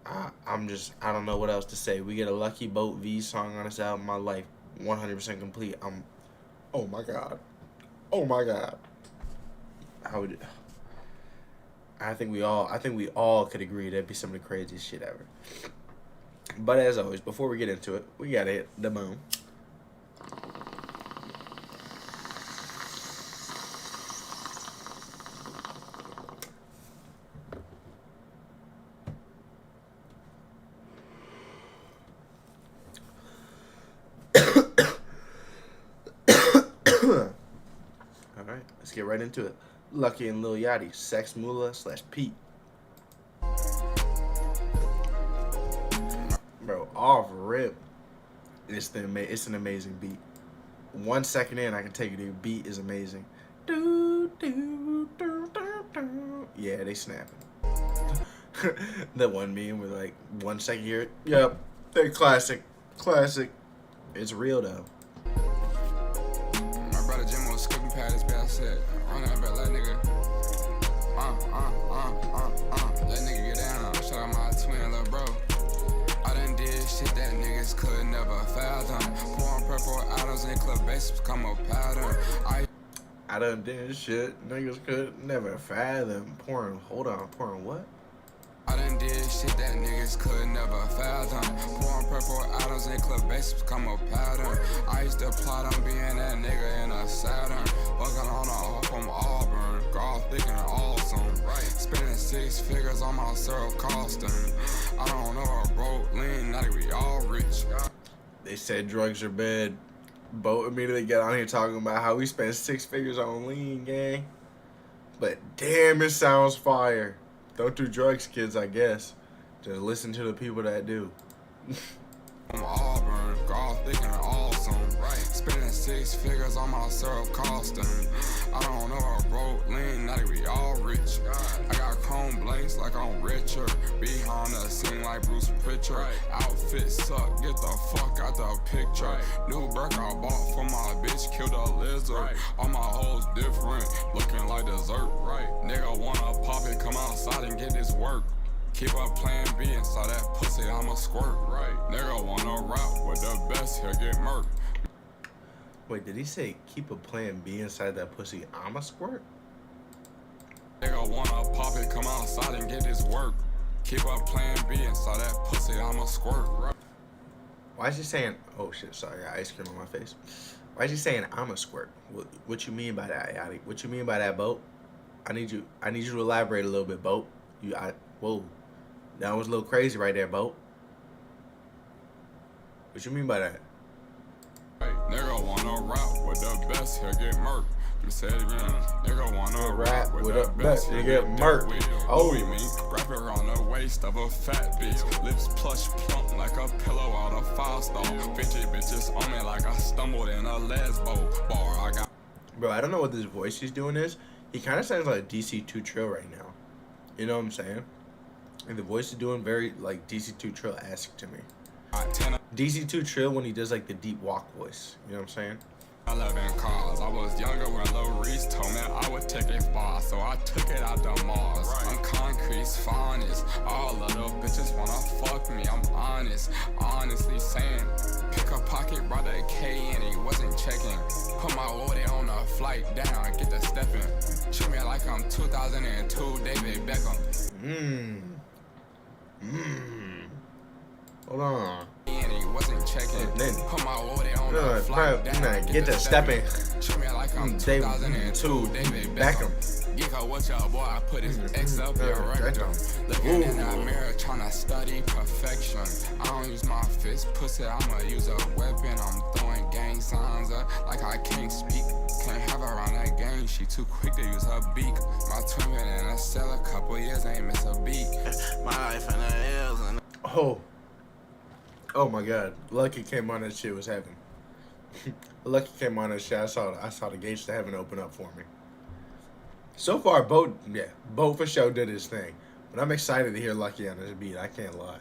I don't know what else to say. We get a Lucky Boat V's song on this album, my life 100% complete. Oh my god. Oh my god. I think we all could agree that'd be some of the craziest shit ever. But as always, before we get into it, we gotta hit the moon. Alright, let's get right into it. Lucky and Lil Yachty, Sex Moolah / Pete. Bro, off rip, it's an amazing beat. 1 second in, I can tell you the beat is amazing. Yeah, they snapping. That one meme with like 1 second here. Yep, they're classic. It's real though. My brother Jim was skipping past his best set. Running up at that nigga. That nigga get down. Shout out my twin little bro. I done did shit that niggas could never fathom. Pouring purple atoms in club bases become a pattern. I done did shit niggas could never fathom. Pouring what? I done did shit that niggas could never fathom. Pouring purple atoms in club bases become a pattern. I used to plot on being that nigga in a Saturn. Fucking on a hoe from Auburn. Girl thick and awesome. Spending 6 figures on my syrup costume. I don't know a broke lean, not even we all rich. They said drugs are bad. Boat immediately got on here talking about how we spent 6 figures on lean, gang. But damn, it sounds fire. Don't do drugs, kids, I guess. Just listen to the people that do. From Auburn, girl thick and awesome. Spending 6 figures on my syrup costume. I don't know a broke lean, not even we all rich. I got chrome blanks like I'm richer. Behind the scene like Bruce Pritchard. Outfit suck, get the fuck out the picture. New Burke I bought for my bitch, killed a lizard. All my hoes different, looking like dessert. Nigga wanna pop it, come outside and get this work. Keep up plan B inside that pussy, I'ma squirt. Nigga wanna rap with the best, he'll get murked. Wait, did he say keep a plan B inside that pussy, I'ma squirt? Nigga wanna pop it, come outside and get this work. Keep up plan B inside that pussy, I'ma squirt. Why is he saying, oh shit, sorry, I got ice cream on my face. Why is he saying I'ma squirt? What you mean by that, Yachty? What you mean by that, Boat? I need you to elaborate a little bit, Boat. Whoa. That was a little crazy right there, Boat. What you mean by that? Nigga wanna rap with the best, he'll get murked. me say it again. Nigga wanna rap rap with with a the best best nigga nigga Merc. Merc. Oh. Oh, you mean rapper on the waist of a fat bitch. Lips plush plump like a pillow out of 5-star. 50 bitches on me like I stumbled in a lesbo bar. I got Bro, I don't know what this voice he's doing is. He kind of sounds like DC2 Trill right now. You know what I'm saying? And the voice is doing very like DC2 Trill-esque to me. 10 DC2 Trill when he does like the deep walk voice. You know what I'm saying? 11 cars. I was younger when Lil Reese told me I would take it far, so I took it out to Mars. I'm concrete's finest. All little bitches wanna fuck me. I'm honest, honestly saying. Pick a pocket, brought a K and he wasn't checking. Put my woody on a flight down, get the stepping. Treat me like I'm 2002 David Beckham. Hold on. And he wasn't checking. Then Put my woody on a flight down, get the stepping. Treat me like I'm David 2002 David Beckham. Geeko, what's up, boy? I put his X up your rectum. Looking in the mirror, tryna study perfection. I don't use my fist, pussy, I'ma use a weapon. I'm throwing gang signs up like I can't speak. Can't have her on that gang, she too quick to use her beak. My twin been in a cell a couple years, ain't miss a beat. My life in the hills and Oh my God! Lucky came on that shit was heaven. Lucky came on that shit. I saw the gates to heaven open up for me. So far, Boat for sure did his thing, but I'm excited to hear Lucky on this beat. I can't lie.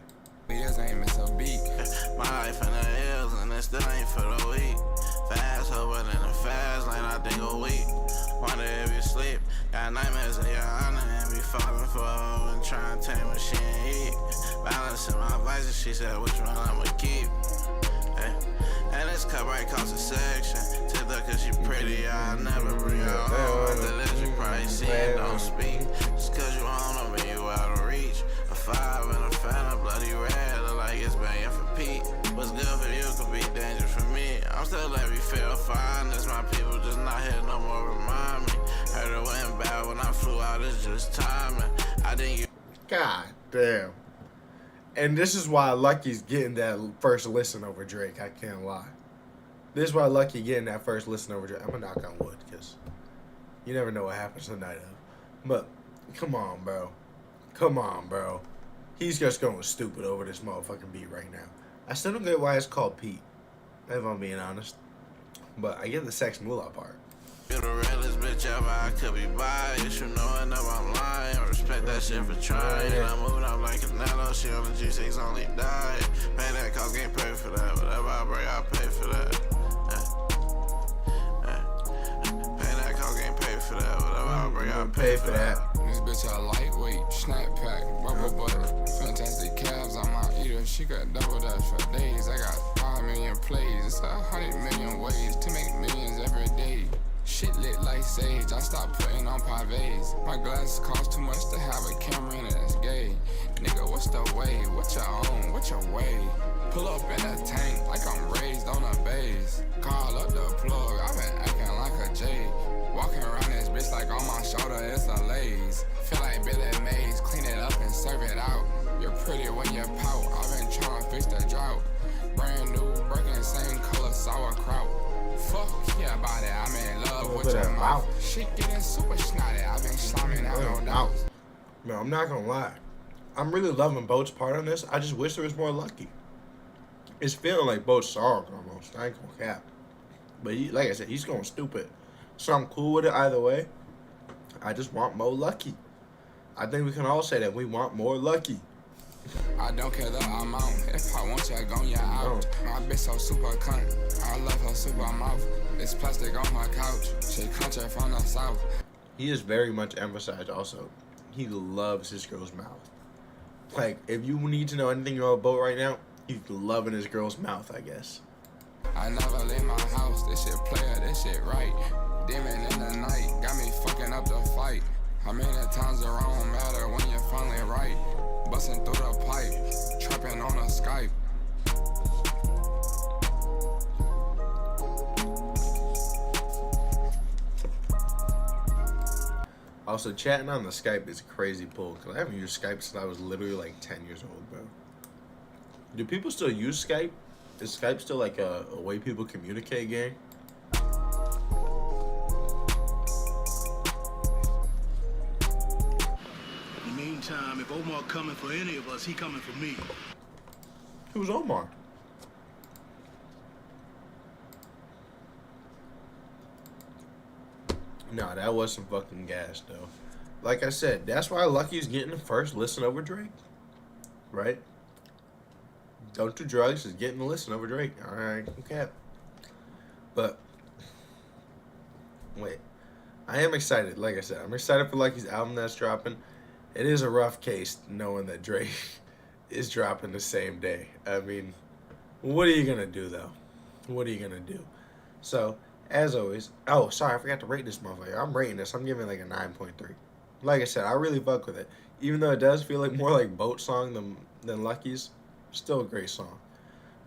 years ain't miss a beat. My life in the hills and it still ain't for the weak. Fast over in the fast lane, I think a week. Wonder if you sleep. Got nightmares of your honor and be falling for her and trying to tame what she ain't eat. Balancing my vices, she said, which one I'ma keep? Hey. And this cup right cost a section. Tip her cause she pretty, I'll never bring her home. The legend you probably see it, don't speak. Just cause you on them and you out of reach. A 5 and a fan, a bloody red, look like it's banging for Pete. What's good for you could be dangerous for me. I'm still let me feel fine. That's my people just not here no more, remind me. Heard it went bad when I flew out, it's just timing. I didn't use. God damn. And this is why Lucky's getting that first listen over Drake. I can't lie. This is why Lucky getting that first listen over Drake. I'm gonna knock on wood because you never know what happens the night of. But come on, bro. Come on, bro. He's just going stupid over this motherfucking beat right now. I still don't get why it's called Pete, if I'm being honest. But I get the sex moolah part. You're the realest bitch ever, I could be biased. You know I know I'm lying. I respect that shit for trying. I'm moving up like Canelo. She on the G6 only diet. Pay that cost, ain't pay for that. Whatever I bring, I pay for that. Pay that cost, ain't pay for that. Whatever I bring, I pay for that. This bitch a lightweight, snap pack, rubber butter. Fantastic calves on my eater. She got double that for days. I got 5 million plays. It's 100 million ways to make millions every day. Shit lit like sage, I stopped putting on pavés. My glasses cost too much to have a camera in it that's gay. Nigga, what's the way? What you on? What your way? Pull up in a tank like I'm raised on a base. Call up the plug, I been acting like a J. Walking around this bitch like on my shoulder, it's a laze. Feel like Billy Mays, clean it up and serve it out. You're pretty when you pout, I've been trying to fix the drought. Brand new, breaking same color sauerkraut. Fuck yeah about it, I'm in love with your mouth. Shit getting super snotty, I've been slamming out no doubt. Man, I'm not gonna lie. I'm really loving Boat's part on this. I just wish there was more Lucky. It's feeling like Boat's song almost. I ain't gonna cap. But he, like I said, he's going stupid. So I'm cool with it either way. I just want more Lucky. I think we can all say that we want more Lucky. I don't care the amount. If I want you, I gon' you out. My bitch so super cunt. I love her super mouth. It's plastic on my couch. She country from the south. He is very much emphasized also. He loves his girl's mouth. Like, if you need to know anything about Boat right now, he's loving his girl's mouth, I guess. I never leave my house. This shit player, this shit right. Demon in the night. Got me fucking up the fight. How many times it don't matter when you're finally right? Busting through the pipe, trapping on a Skype. Also, chatting on the Skype is a crazy pull, because I haven't used Skype since I was literally like 10 years old, bro. Do people still use Skype? Is Skype still like a way people communicate, gang? if Omar coming for any of us, he coming for me. Who's Omar? No, that was some fucking gas, though. Like I said, that's why Lucky's getting the first listen over Drake. Right? Don't do drugs is getting the listen over Drake. Alright, okay. But, wait. I am excited, like I said. I'm excited for Lucky's album that's dropping. It is a rough case knowing that Drake is dropping the same day. I mean, what are you going to do, though? What are you going to do? So, as always, oh, sorry, I forgot to rate this motherfucker. I'm rating this. I'm giving it like a 9.3. Like I said, I really fuck with it. Even though it does feel like more like Boat Song than Lucky's, still a great song.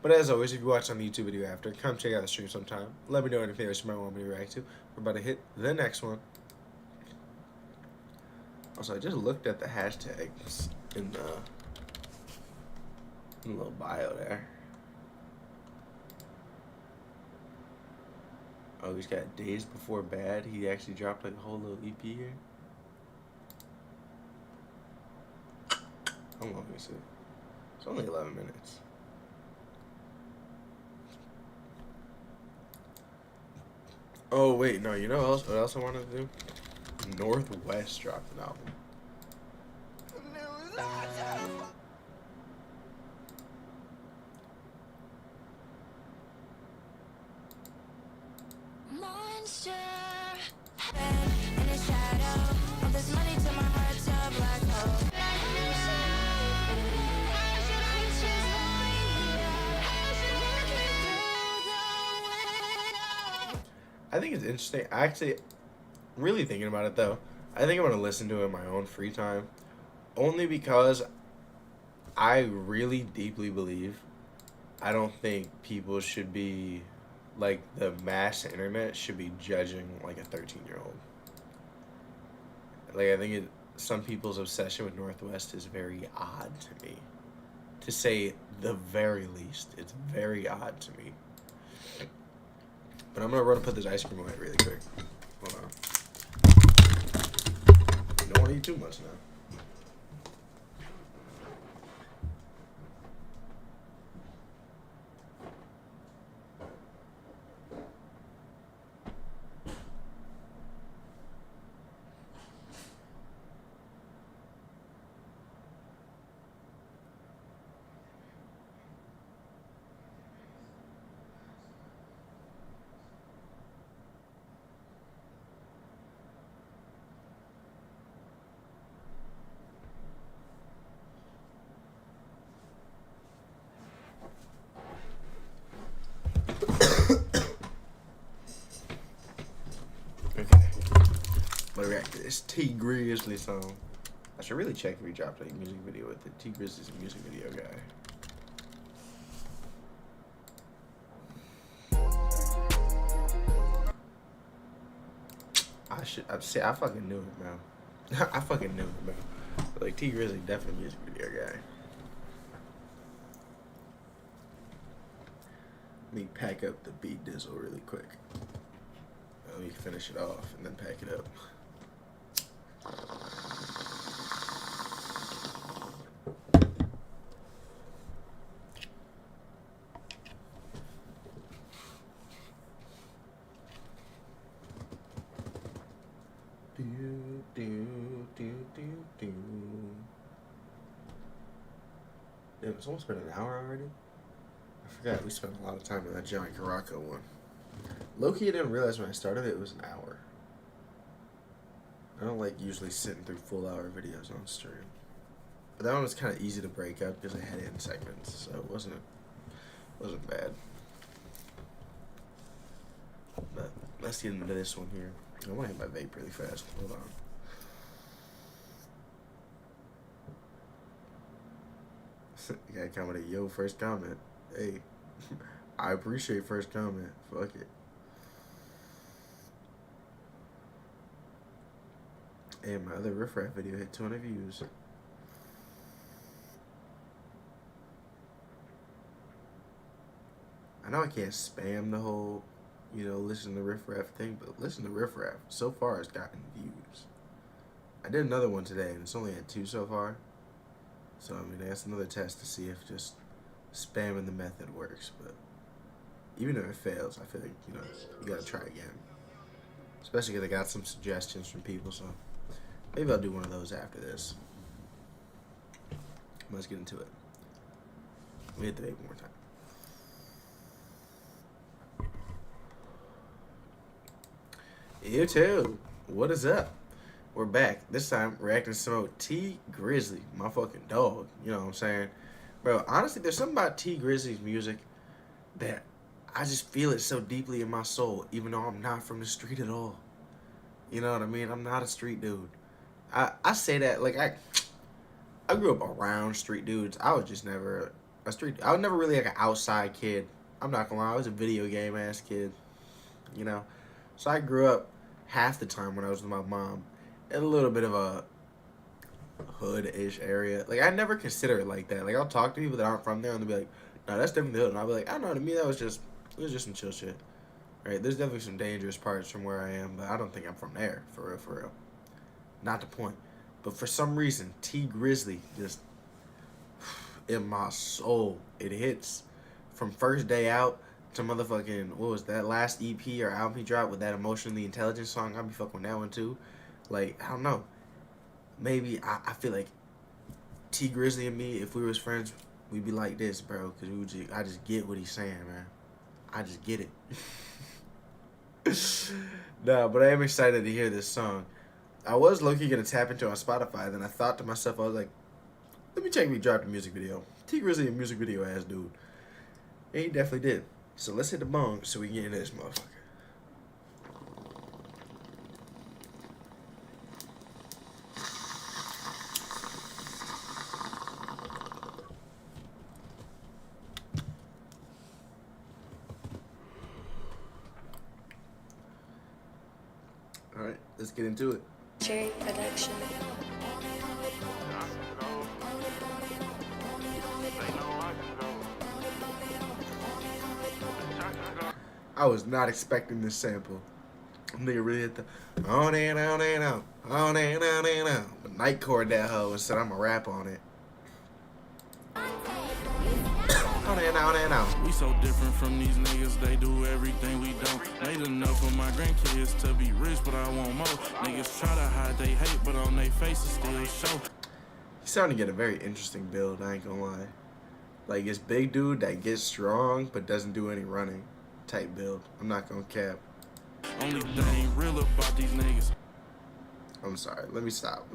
But as always, if you watch on the YouTube video after, come check out the stream sometime. Let me know anything else you might want me to react to. We're about to hit the next one. Also, I just looked at the hashtags in the little bio there. Oh, he's got Days Before Bad. He actually dropped like a whole little EP here. How long is it? It's only 11 minutes. Oh, wait, no, you know what else I wanted to do? Northwest dropped an album. Monster, in the shadow of this money to my heart's a black hole. I think it's interesting. Actually, really thinking about it though, I think I'm gonna listen to it in my own free time, only because I really deeply believe I don't think people should be, like, the mass internet should be judging like a 13-year-old. Like, I think some people's obsession with Northwest is very odd to me, to say the very least. It's very odd to me. But I'm gonna run and put this ice cream away really quick. Hold on. You don't want to eat too much now. But react to this T Grizzly song. I should really check if he dropped a music video with it. T Grizzly's a music video guy. I fucking knew it, man. I fucking knew it, man. But like, T Grizzly definitely a music video guy. Let me pack up the beat dizzle really quick. Let me finish it off and then pack it up. Damn, it's almost been an hour already. I forgot we spent a lot of time on that Johnny Caraco one. Low-key, I didn't realize when I started it was an hour. I don't like usually sitting through full-hour videos on stream. But that one was kind of easy to break up because I had in segments, so it wasn't bad. But let's get into this one here. I want to hit my vape really fast. Hold on. You gotta comment, yo, first comment. Hey, I appreciate first comment. Fuck it. And my other Riff Raff video hit 200 views. I know I can't spam the whole, listen to Riff Raff thing, but listen to Riff Raff. So far, it's gotten views. I did another one today, and it's only at 2 so far. So I mean, that's another test to see if just spamming the method works. But even if it fails, I feel like you gotta try again. Especially because I got some suggestions from people, so maybe I'll do one of those after this. Let's get into it. Let me hit the vape one more time. You too. What is up? We're back. This time, reacting to some of T Grizzly, my fucking dog. You know what I'm saying? Bro, honestly, there's something about T Grizzly's music that I just feel it so deeply in my soul, even though I'm not from the street at all. You know what I mean? I'm not a street dude. I say that, like, I grew up around street dudes. I was just never a street. I was never really like an outside kid. I'm not gonna lie. I was a video game ass kid. You know? So I grew up half the time when I was with my mom in a little bit of a hood-ish area. Like, I never consider it like that. Like, I'll talk to people that aren't from there and they'll be like, no, that's definitely the hood. And I'll be like, I don't know, to me it was just some chill shit. Right? There's definitely some dangerous parts from where I am, but I don't think I'm from there, for real, for real. Not the point. But for some reason, T Grizzly just, in my soul, it hits. From First Day Out to motherfucking, what was that last EP or album he dropped with that Emotionally Intelligent song? I'll be fucking with that one too. Like, I don't know. Maybe I feel like T Grizzly and me, if we was friends, we'd be like this, bro. Because I just get what he's saying, man. I just get it. No, but I am excited to hear this song. I was low-key going to tap into it on Spotify. Then I thought to myself, I was like, let me check if he dropped a music video. T Grizzly a music video ass dude. And he definitely did. So let's hit the bong so we can get into this motherfucker. Alright, let's get into it. Cherry production. I was not expecting this sample. Nigga really hit the on and on and on, on and on and on. But night chord that hoe and said I'ma rap on it. On and on and on. We so different from these niggas, they do everything we don't. Made enough for my grandkids to be rich, but I want more. Niggas try to hide they hate, but on they faces still show. He's starting to get a very interesting build, I ain't gonna lie. Like, it's big dude that gets strong but doesn't do any running type build. I'm not gonna cap. Only thing real about these niggas. I'm sorry. Let me stop.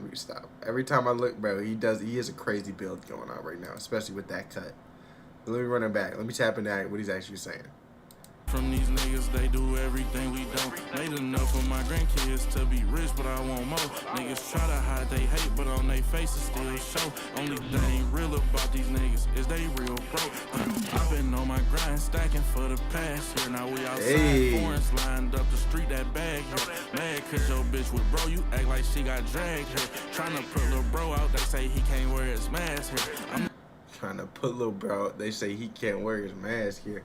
Every time I look, bro, he is a crazy build going on right now, especially with that cut. Let me run it back. Let me tap into what he's actually saying. From these niggas, they do everything we don't. Made enough for my grandkids to be rich, but I want more. Niggas try to hide they hate, but on they faces still show. Only thing real about these niggas is they real broke. I've been on my grind, stacking for the past year. Now we outside, foreigns lined up the street, that bag here. Mad cause your bitch with bro, you act like she got dragged here. Trying to put little bro out, they say he can't wear his mask here. Trying to put little bro out, they say he can't wear his mask here.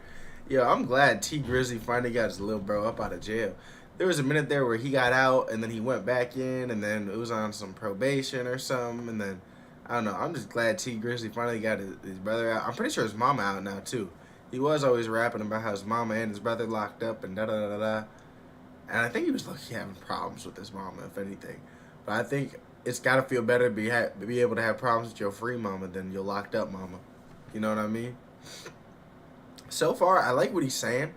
Yo, I'm glad T Grizzly finally got his little bro up out of jail. There was a minute there where he got out and then he went back in and then it was on some probation or something and then, I don't know. I'm just glad T Grizzly finally got his brother out. I'm pretty sure his mama out now too. He was always rapping about how his mama and his brother locked up and da-da-da-da-da. And I think he was lucky having problems with his mama, if anything. But I think it's got to feel better to be able to have problems with your free mama than your locked up mama. You know what I mean? So far, I like what he's saying.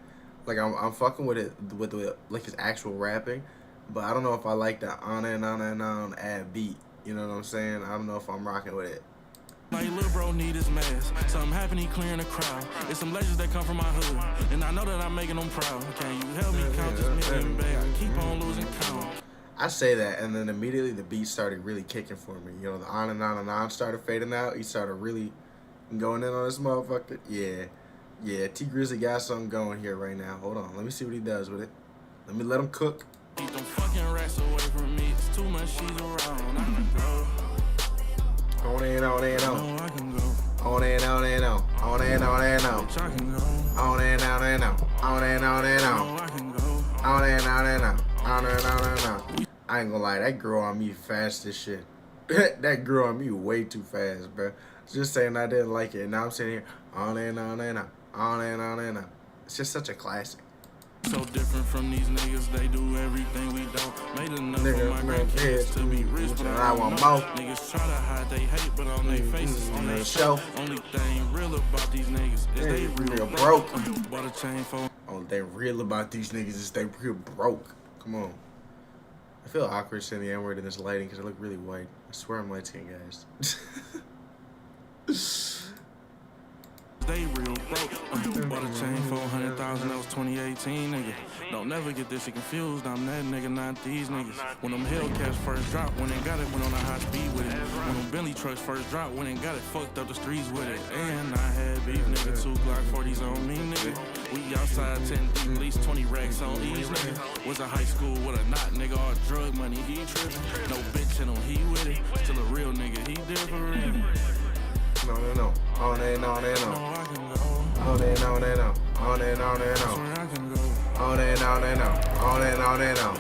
Like, I'm fucking with it, with like his actual rapping. But I don't know if I like the on and on ad beat. You know what I'm saying? I don't know if I'm rocking with it. My little bro need his mask. Something happened, he clearing the crowd. It's some legends that come from my hood, and I know that I'm making them proud. Can you help me count this million bag? I keep on losing count. I say that, and then immediately the beat started really kicking for me. You know, the on and on started fading out. He started really going in on this motherfucker. Yeah, T Grizzly got something going here right now. Hold on, let me see what he does with it. Let him cook. Keep them fucking rats away from me. It's too much she's around. I can go. On and on and on. No, I can go. On and on and on. On and on and on. Bitch, I can go. On and on and on. On and on and on. No, I can go. On and on and on. On and on and on. I ain't gonna lie, that girl on me fast as shit. That grew on me way too fast, bro. Just saying I didn't like it. And now I'm sitting here on and on and on, on and on and on. It's just such a classic. So different from these niggas, they do everything we don't. Made enough for my grandkids to be rich, but I want more. Niggas try to hide they hate, but on they faces on their still show. Only thing real about these niggas is they real broke. Bought a chain for. Only thing real about these niggas is they real broke. Come on. I feel awkward saying the N-word in this lighting because I look really white. I swear I'm light-skinned, guys. They real broke. Bought a chain for 100,000, that was 2018, nigga. Don't never get this shit confused. I'm that nigga, not these niggas. When them Hellcats first dropped, when they got it, went on a high speed with it. When them Bentley trucks first dropped, when they got it, fucked up the streets with it. And I had beef, nigga, 2 Glock 40s on me, nigga. We outside 10 deep, at least 20 racks on each nigga. Was in high school with a knot, nigga, all drug money, he trippin'. No bitch in him, he with it. Still a real nigga, he different. No. On and on and on. On and on and on. On and on and on. On and on and on. On and on and on.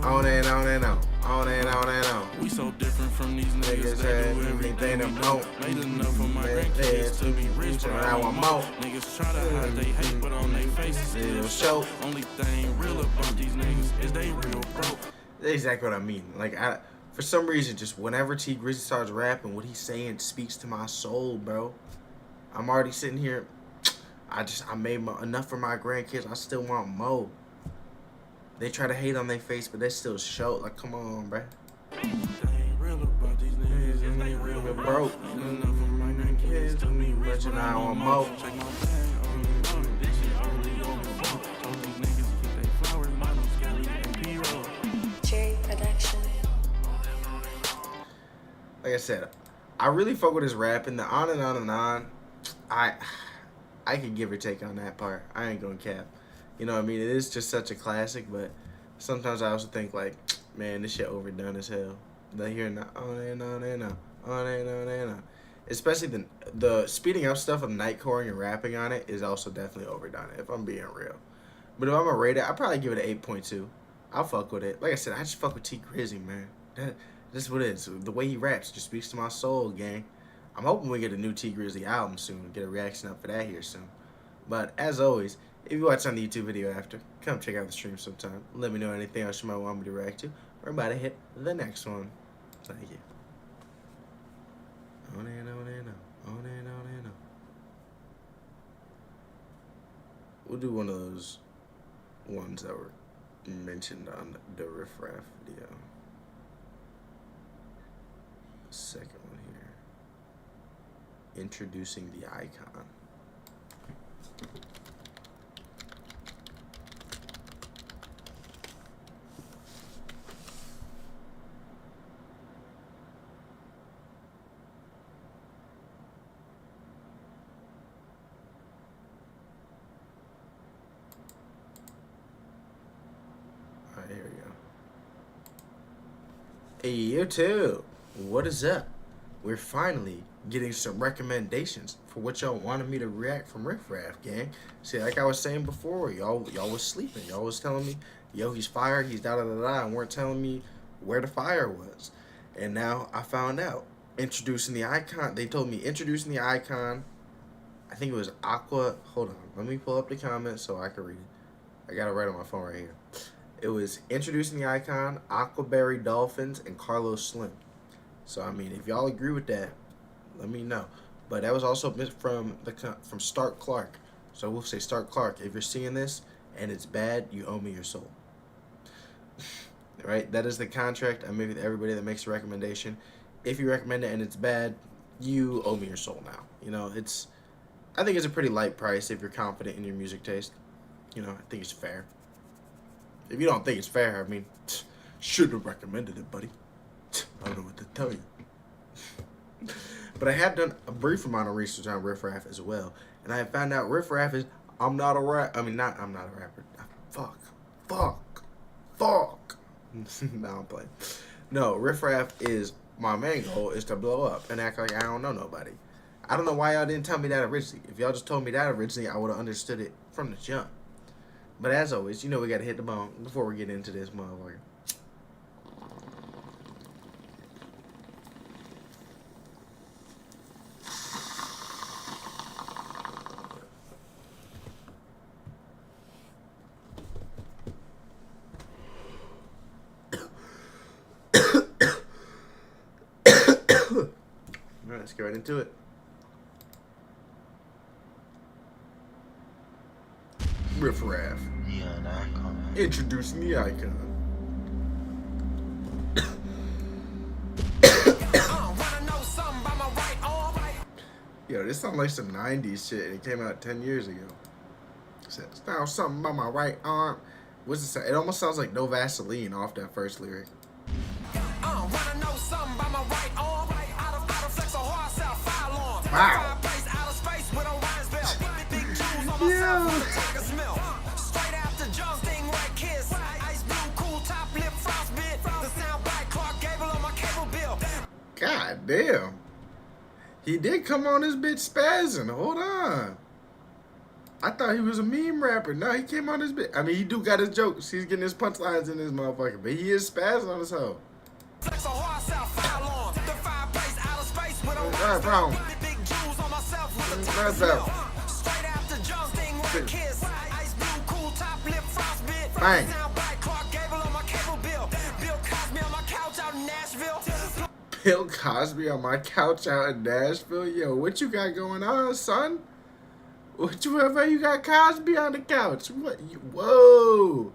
On and on and on. On and on and on. We so different from these niggas. They do everything them don't. Made enough for my grandkids to be rich, but I want more. Niggas try to hide they hate, but on they faces still show. Only thing real about these niggas is they real broke. That's exactly what I mean. Like, for some reason, just whenever T Grizzly starts rapping, what he's saying speaks to my soul, bro. I'm already sitting here. I made enough for my grandkids. I still want more. They try to hate on their face, but they still show. Like, come on, bro. They ain't real about these niggas, is they real broke. Enough for my grandkids to be rich, and I want more. Check my bag, this shit already overflow. Told these niggas get they flowers, mine was Skelly and P-Roll. Cherry Production. Like I said, I really fuck with his rapping. The on and on and on. I could give or take on that part. I ain't gonna cap. You know what I mean? It is just such a classic, but sometimes I also think like, man, this shit overdone as hell. The hearing the on and on and on, on and on and on. Especially the speeding up stuff of nightcoring and rapping on it is also definitely overdone, if I'm being real. But if I'm gonna rate it, I'd probably give it an 8.2. I'll fuck with it. Like I said, I just fuck with T Grizzly, man. That's what it is. The way he raps just speaks to my soul, gang. I'm hoping we get a new T Grizzly album soon. Get a reaction up for that here soon. But as always, if you watch on the YouTube video after, come check out the stream sometime. Let me know anything else you might want me to react to. We're about to hit the next one. Thank you. On and on and on. On and on and on. We'll do one of those ones that were mentioned on the Riff Raff video. Second one here. Introducing the icon. Alright, here we go. Hey, you too. What is up? We're finally getting some recommendations for what y'all wanted me to react from Riff Raff, gang. See, like I was saying before, y'all was sleeping. Y'all was telling me, yo, he's fired, he's da-da-da-da, and weren't telling me where the fire was. And now I found out. Introducing the icon. They told me introducing the icon. I think it was Aqua. Hold on. Let me pull up the comments so I can read it. I got it right on my phone right here. It was introducing the icon, Aquaberry Dolphins, and Carlos Slim. So, I mean, if y'all agree with that, let me know. But that was also from Stark Clark. So we'll say Stark Clark. If you're seeing this and it's bad, you owe me your soul. Right? That is the contract I made with everybody that makes a recommendation. If you recommend it and it's bad, you owe me your soul now. You know, I think it's a pretty light price if you're confident in your music taste. You know, I think it's fair. If you don't think it's fair, I mean, should have recommended it, buddy. I don't know what to tell you. But I have done a brief amount of research on Riff Raff as well. And I have found out Riff Raff is, I'm not a rapper. No, I'm playing. No, Riff Raff is, my main goal is to blow up and act like I don't know nobody. I don't know why y'all didn't tell me that originally. If y'all just told me that originally, I would have understood it from the jump. But as always, you know we got to hit the bone before we get into this motherfucker. get right into it. Riff Raff. Neon Icon. Introducing the icon. Yo, this sounds like some 90s shit, and it came out 10 years ago. It says, now something by my right arm. What's it say? It almost sounds like No Vaseline off that first lyric. Wow. God damn. He did come on this bitch spazzing. Hold on. I thought he was a meme rapper. No, he came on this bitch. I mean, he do got his jokes. He's getting his punchlines in this motherfucker. But he is spazzing on his hoe. Bang. Bill Cosby on my couch out in Nashville. Yo, what you got going on, son? What you got Cosby on the couch? What? Whoa.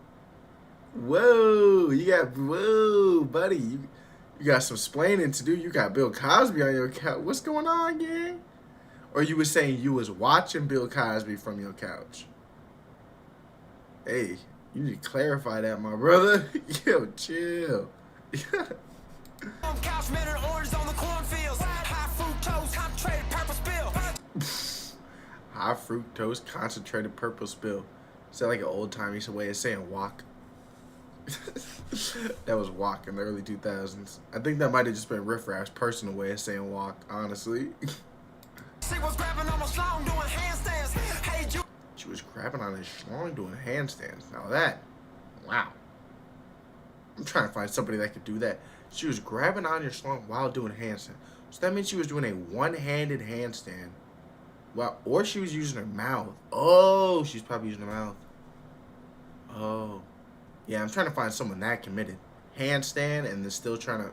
Whoa. Whoa, buddy. You got some splaining to do. You got Bill Cosby on your couch. What's going on, gang? Or you were saying you was watching Bill Cosby from your couch? Hey, you need to clarify that, my brother. Yo, chill. High fructose concentrated purple spill. Is that like an old timey way of saying walk? That was walk in the early 2000s. I think that might have just been Riff Raff's personal way of saying walk, honestly. She was grabbing on his schlong doing handstands. Now that, wow. I'm trying to find somebody that could do that. She was grabbing on your schlong while doing handstand. So that means she was doing a one-handed handstand. Well, or she was using her mouth. Oh, she's probably using her mouth. Oh. Yeah, I'm trying to find someone that committed. Handstand and then still trying to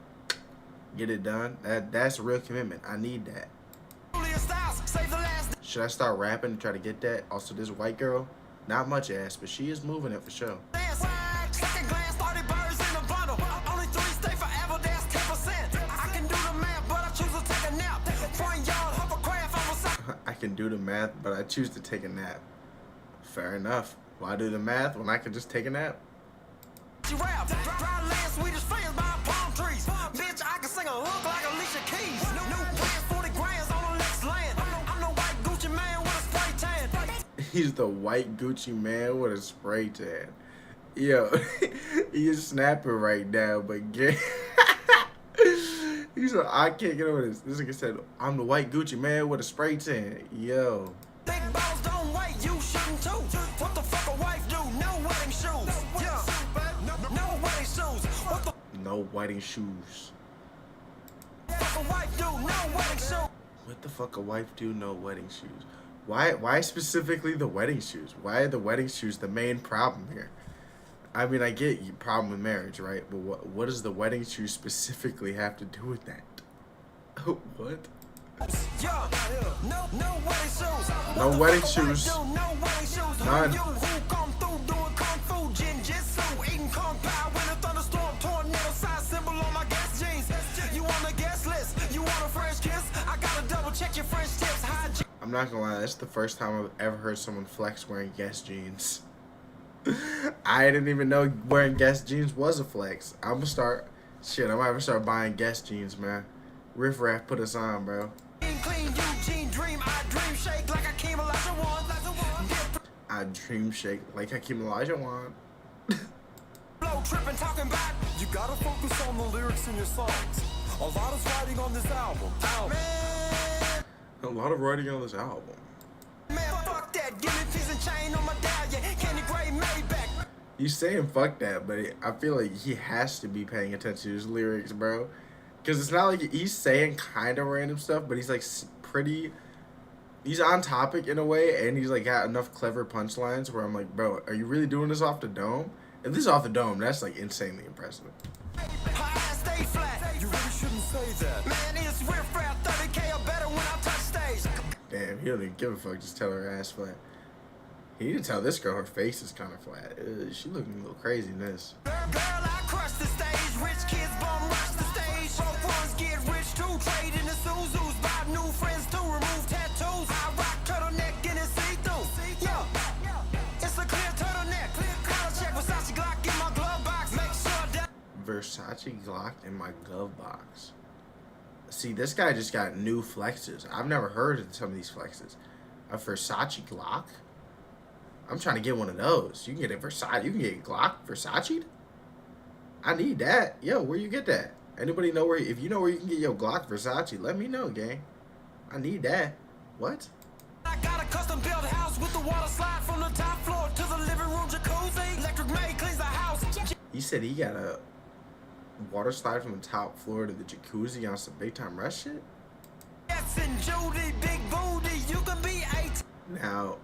get it done. That's a real commitment. I need that. Should I start rapping to try to get that? Also, this white girl, not much ass, but she is moving it for sure. I can do the math, but I choose to take a nap. Fair enough. Why do the math when I can just take a nap? He's the white Gucci man with a spray tan. Yo, he is snapping right now, but get. He's like, I can't get over this. This nigga said, I'm the white Gucci man with a spray tan. Yo. Big balls don't wait, you shouldn't too. What the fuck a wife do? No wedding shoes. Yeah. No wedding shoes. What the no wedding shoes. What the fuck a wife do? No wedding shoes. Why specifically the wedding shoes? Why are the wedding shoes the main problem here? I mean, I get your problem with marriage, right? But what does the wedding shoes specifically have to do with that? What? No wedding shoes. None. I'm not gonna lie, that's the first time I've ever heard someone flex wearing Guess jeans. I didn't even know wearing Guess jeans was a flex. I might have to start buying Guess jeans, man. Riff Raff put us on, bro. I dream shake like Hakeem Olajuwon. You gotta focus on the lyrics in your songs. A lot is writing on this album. A lot of writing on this album. Man, fuck that. Give me piece and chain on my dial. Candy Gray Maybach. He's saying fuck that, but I feel like he has to be paying attention to his lyrics, bro. Because it's not like he's saying kind of random stuff, but he's like pretty. He's on topic in a way, and he's like got enough clever punchlines where I'm like, bro, are you really doing this off the dome? If this is off the dome, that's like insanely impressive. You really shouldn't say that. Man, it's Riff Raff, 30K or better. He don't even give a fuck. Just tell her ass flat. He need to tell this girl her face is kind of flat. She looking a little crazy in this. Girl, I crush the stage. Rich kids bum rush the stage. Broke ones get rich too. Trade in the Suzus. Buy new friends to remove tattoos. I rock turtleneck and it's see-through. Yeah. It's a clear turtleneck. Collar check Versace Glock in my glove box. Make sure that Versace Glock in my glove box. See, this guy just got new flexes. I've never heard of some of these flexes. A Versace Glock? I'm trying to get one of those. You can get a Versace. You can get Glock Versace. I need that. Yo, where you get that? Anybody know where? If you know where you can get your Glock Versace, let me know, gang. I need that. What? I got a custom built house with the water slide from the top floor to the living room jacuzzi. Electric maid cleans the house. He said he got a water slide from the top floor to the jacuzzi on some big time rush shit. Jets and Judy, big booty. You can be 18. Now,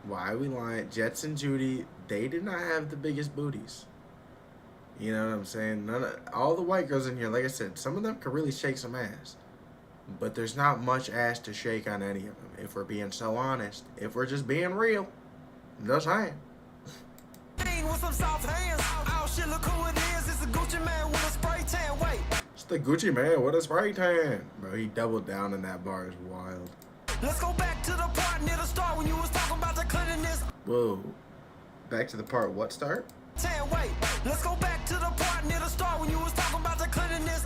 why are we lying? Jets and Judy, they did not have the biggest booties. You know what I'm saying? All the white girls in here, like I said, some of them can really shake some ass. But there's not much ass to shake on any of them, if we're being so honest. If we're just being real. I'm just saying. With some soft hands. Oh shit, look who it is. It's a Gucci man with a spray tan. Wait. It's the Gucci man with a spray tan. Bro, he doubled down in that bar. Is wild. Let's go back to the part near the start when you was talking about the cleanliness. Whoa. Back to the part what start? Tan, wait. Let's go back to the part near the start when you was talking about the cleanliness.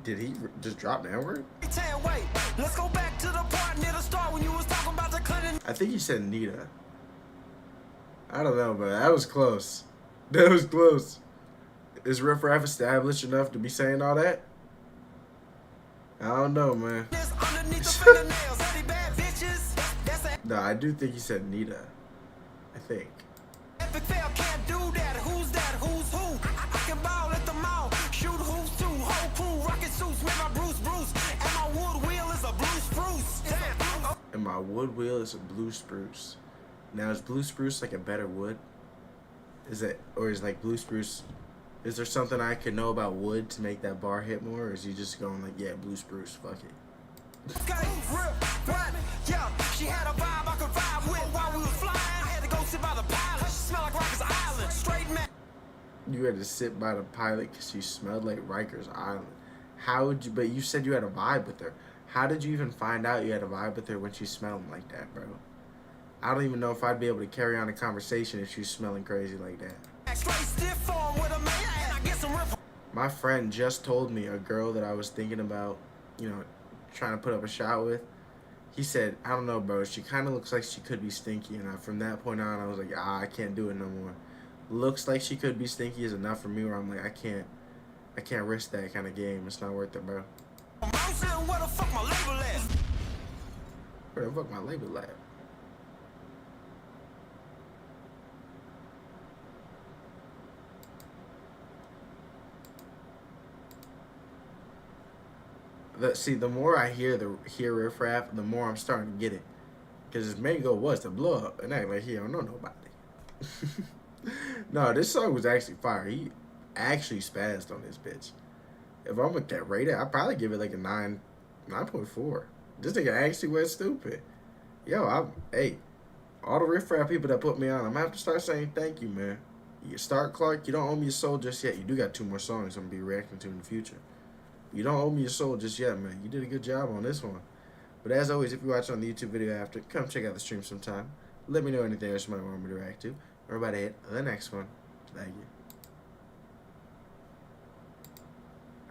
Did he just drop downward? Tan, wait. Let's go back to the part near the start when you was talking about the cleanliness. I think he said Nita. I don't know, but that was close. That was close. Is Riff Raff established enough to be saying all that? I don't know, man. Underneath the fingernails, dirty bad bitches. That's a No, I do think he said Nita. I think. epic fail, can't do that. Who's that? Who's who? I can ball at the mall, shoot hoops too. Whole crew, rocket suits, man, my Bruce. And my wood wheel is a blue spruce. Damn. And my wood wheel is a blue spruce. Now, is blue spruce like a better wood? Is it, or is like blue spruce, is there something I could know about wood to make that bar hit more? Or is he just going like, yeah, blue spruce, fuck it? Okay, real, what? Yeah, she had a vibe I could vibe with while we was flying. I had to go sit by the pilot. She smelled like Rikers Island. Straight man. You had to sit by the pilot because she smelled like Rikers Island. How would you, but you said you had a vibe with her. How did you even find out you had a vibe with her when she smelled like that, bro? I don't even know if I'd be able to carry on a conversation if she's smelling crazy like that. Straight stiff form with a man, and I get some real. My friend just told me a girl that I was thinking about, you know, trying to put up a shot with. He said, I don't know, bro. She kind of looks like she could be stinky. And from that point on, I was like, I can't do it no more. Looks like she could be stinky is enough for me where I'm like, I can't risk that kind of game. It's not worth it, bro. Where the fuck my label at? Where the fuck my label at? See, the more I hear Riff Raff, the more I'm starting to get it. Because his main goal was to blow up and act like he don't know nobody. No, this song was actually fire. He actually spazzed on this bitch. If I'm with that rated, I'd probably give it like a 9.4. This nigga actually went stupid. Yo, hey, all the Riff Raff people that put me on, I'm gonna have to start saying thank you, man. You start Clark, you don't owe me a soul just yet. You do got 2 more songs I'm gonna be reacting to in the future. You don't owe me a soul just yet, man. You did a good job on this one. But as always, if you watch on the YouTube video after, come check out the stream sometime. Let me know anything else you might want me to react to. We're about to hit the next one. Thank you.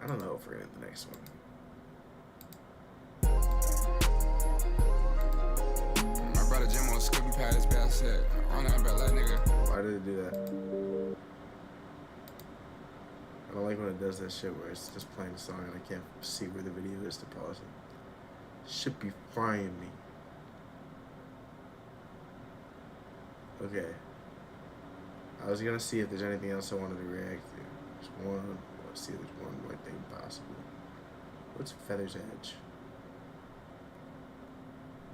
I don't know if we're going to hit the next one. My brother Jim on Scoopy Pad his best set. I don't know about that nigga. Why did it do that? I don't like when it does that shit where it's just playing the song and I can't see where the video is to pause it. Should be frying me. Okay. I was gonna see if there's anything else I wanted to react to. There's one. Let's see if there's one more thing possible. What's Feather's Edge?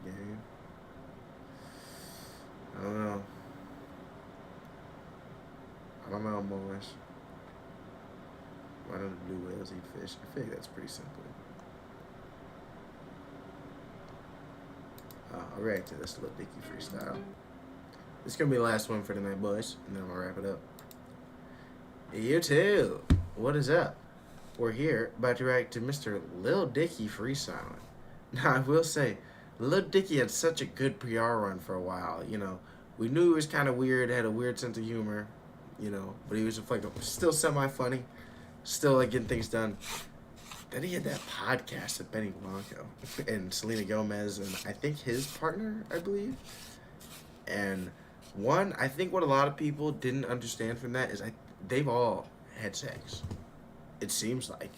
Game. I don't know. I don't know, boys. Why don't the blue whales eat fish? I feel like that's pretty simple. I'll react to this Lil Dicky freestyle. This is gonna be the last one for tonight, boys, and then I'm gonna wrap it up. YouTube, what is up? We're here about to react to Mr. Lil Dicky freestyling. Now, I will say, Lil Dicky had such a good PR run for a while. You know, we knew he was kind of weird, had a weird sense of humor, you know, but he was like still semi-funny, still like getting things done. Then he had that podcast with Benny Blanco and Selena Gomez and I think his partner, I believe. And I think what a lot of people didn't understand from that is they've all had sex. It seems like,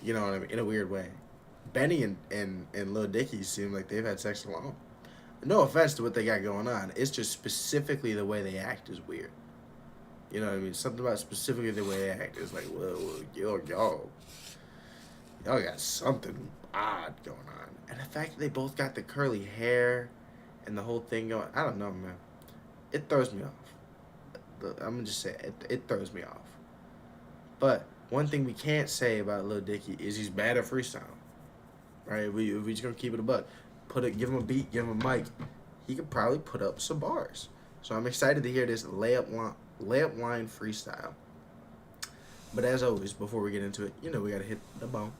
you know what I mean, in a weird way. Benny and Lil Dicky seem like they've had sex alone. No offense to what they got going on. It's just specifically the way they act is weird. You know what I mean? Something about specifically the way they act is like, whoa, y'all got something odd going on. And the fact that they both got the curly hair and the whole thing going, I don't know, man. It throws me off. I'm going to just say it throws me off. But one thing we can't say about Lil Dicky is he's bad at freestyle. Right? If we just going to keep it a buck. Give him a beat, give him a mic. He could probably put up some bars. So I'm excited to hear this layup line freestyle. But as always, before we get into it, you know we got to hit the bone.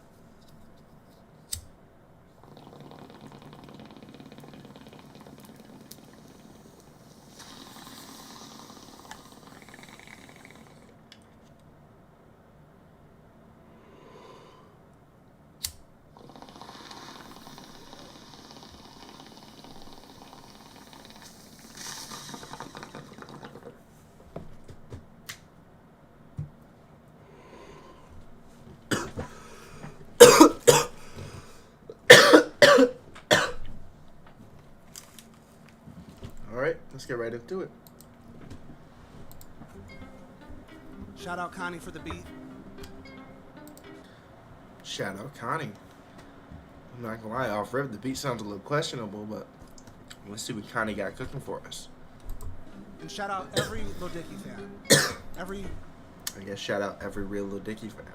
Alright, let's get right into it. Shout out Connie for the beat. Shout out Connie. I'm not gonna lie, off rip, the beat sounds a little questionable, but let's see what Connie got cooking for us. And shout out every Lil Dicky fan. I guess shout out every real Lil Dicky fan.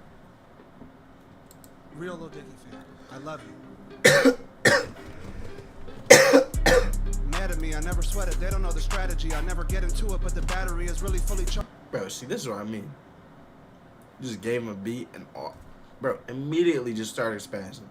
Real Lil Dicky fan. I love you. Mad at me, I never sweat it. They don't know the strategy. I never get into it, but the battery is really fully charged. Bro, see, this is what I mean. You just gave him a beat and all. Bro, immediately just started spazzing.